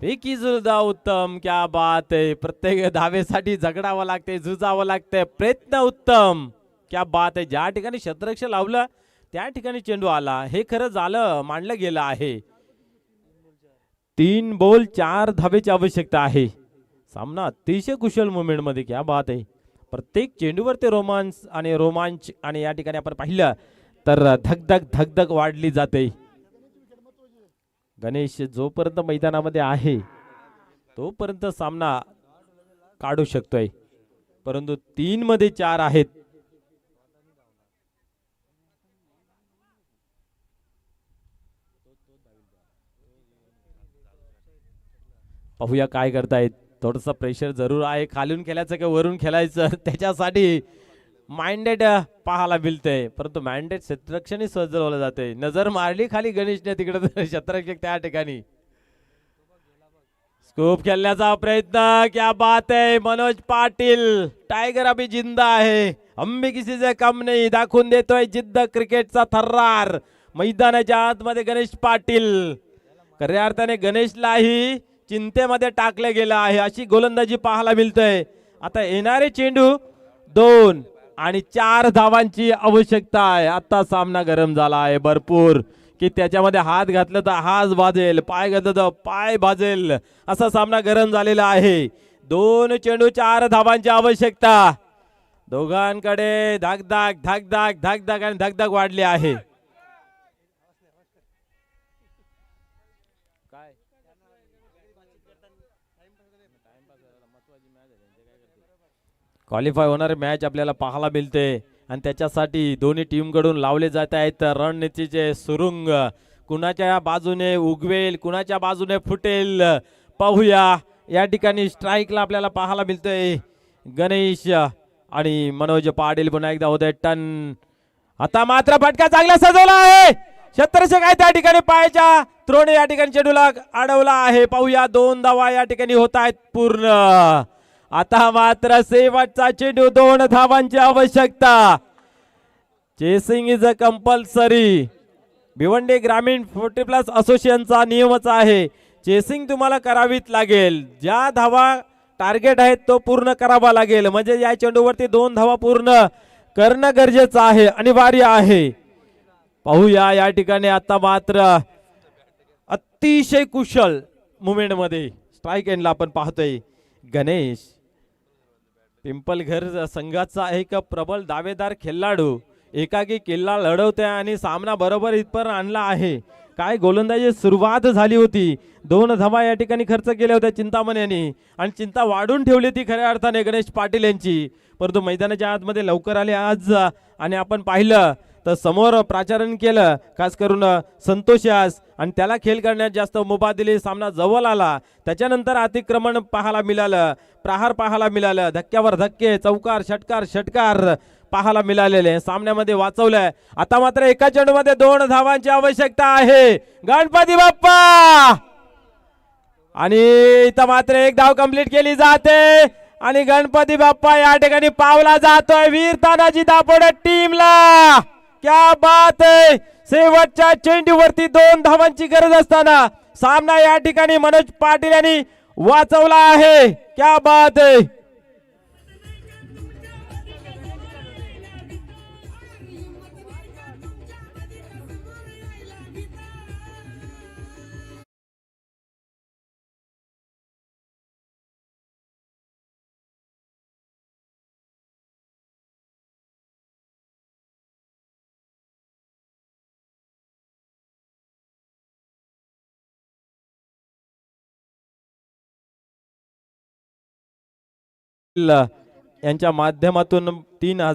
फेकी सुद्धा उत्तम. क्या बात आहे. प्रत्येक धावेसाठी झगडावं लागते, झुजावं लागतंय. प्रयत्न उत्तम. क्या बात आहे. ज्या ठिकाणी क्षेत्ररक्षण लावलं त्या ठिकाणी चेंडू आला. हे खरं झालं, मांडलं गेलं आहे. 3 बॉल 4 धावेची आवश्यकता आहे. सामना अतिशय कुशल मुवमेंट मध्ये. क्या बात आहे. प्रत्येक चेंडूवर ते रोमांच आणि या ठिकाणी आपण पाहिलं तर धगधग वाढली जाते. गणेश जोपर्यंत मैदानामध्ये आहे तोपर्यंत सामना काढू शकतोय, परंतु 3 मध्ये 4 आहेत. पाहूया काय करतायत. थोडस प्रेशर जरूर आहे. खालून खेळायचं की वरून खेळायचं त्याच्यासाठी माइंडेड पाहायला मिळतंय, परंतु माइंडेड क्षेत्ररक्षणही सजवलं जाते. नजर मारली खाली गणेशने तिकडे क्षेत्ररक्षक त्या ठिकाणी स्कूप खेळण्याचा प्रयत्न. क्या बात आहे. मनोज पाटील टायगर अभी जिंदा आहे. हम भी किसी से कम नहीं दाखवून देतोय जिद्द क्रिकेटचा थर्रार. मैदानाच्या आतमध्ये गणेश पाटील खऱ्या अर्थाने गणेशलाही चिंतेमध्ये टाकले गेलं आहे अशी गोलंदाजी पाहायला मिळतंय. आता येणारे चेंडू 2 आणि 4 धावांची आवश्यकता आहे. आता सामना गरम झाला आहे भरपूर, की त्याच्यामध्ये हात घातलं तर हात भाजेल, पाय घातलं तर पाय भाजेल, असा सामना गरम झालेला आहे. 2 चेंडू 4 धावांची आवश्यकता. दोघांकडे धगधग वाढली आहे. क्वालिफाय होणारी मॅच आपल्याला पाहायला मिळते आणि त्याच्यासाठी दोन्ही टीमकडून लावले जात आहेत रणनीतीचे सुरुंग. कुणाच्या बाजूने उगवेल, कुणाच्या बाजूने फुटेल पाहूया. या ठिकाणी स्ट्राईकला आपल्याला पाहायला मिळतंय गणेश आणि मनोज पाटील पुन्हा एकदा होते टन. आता मात्र फटका चांगला सजवला आहे. क्षेत्ररक्षक आहे त्या ठिकाणी पायाच्या थ्रोने या ठिकाणी चेंडूला अडवला आहे. पाहूया 2 धावा या ठिकाणी होत आहेत पूर्ण. आता मात्र शेवटचा चेंडू 2 धावांची आवश्यकता. Chasing is a compulsory. Bhiwandi ग्रामीण 40+ असोसिएशनचा नियमच आहे. चेसिंग तुम्हाला करावीच लागेल. ज्या धावा टार्गेट आहेत तो पूर्ण करावा लागेल. म्हणजे या चेंडूवरती 2 धावा पूर्ण करणं गरजेचं आहे, अनिवार्य आहे. पाहूया या ठिकाणी आता मात्र अतिशय कुशल मुवमेंट मध्ये स्ट्राईक एंडला आपण पाहतोय गणेश. पिंपलघर संघाचा एक प्रबल दावेदार खेळाडू एकाकी किल्ला लढवतोय आणि सामना बरोबर इथपर आणला आहे. काय गोलंदाजी सुरुवात झाली होती. 2 धावा या ठिकाणी खर्च केल्या होत्या चिंतामण यांनी आणि चिंता वाढून ठेवली ती खऱ्या अर्थाने गणेश पाटील यांची, परंतु मैदानाच्या आतमध्ये लवकर आले आज आणि आपण पाहिलं तर समोर प्राचारण केलं खास करून संतोष यास आणि त्याला खेळ करण्यात जास्त मुभा दिली. सामना जवळ आला, त्याच्यानंतर अतिक्रमण पाहायला मिळालं, प्रहार पाहायला मिळालं, धक्क्यावर धक्के, चौकार षटकार पाहायला मिळालेले सामन्यामध्ये वाचवलंय. आता मात्र एका चेंडूमध्ये 2 धावांची आवश्यकता आहे. गणपती बाप्पा आणि इथं मात्र 1 धाव कंप्लीट केली जाते आणि गणपती बाप्पा या ठिकाणी पावला जातोय वीर तानाजी दापोडे टीमला. क्या बात आहे. शेवटच्या चेंडूवरती 2 धावांची गरज असताना सामना या ठिकाणी मनोज पाटील यांनी वाचवला आहे. क्या बात आहे. यांच्या माध्यमातून 3000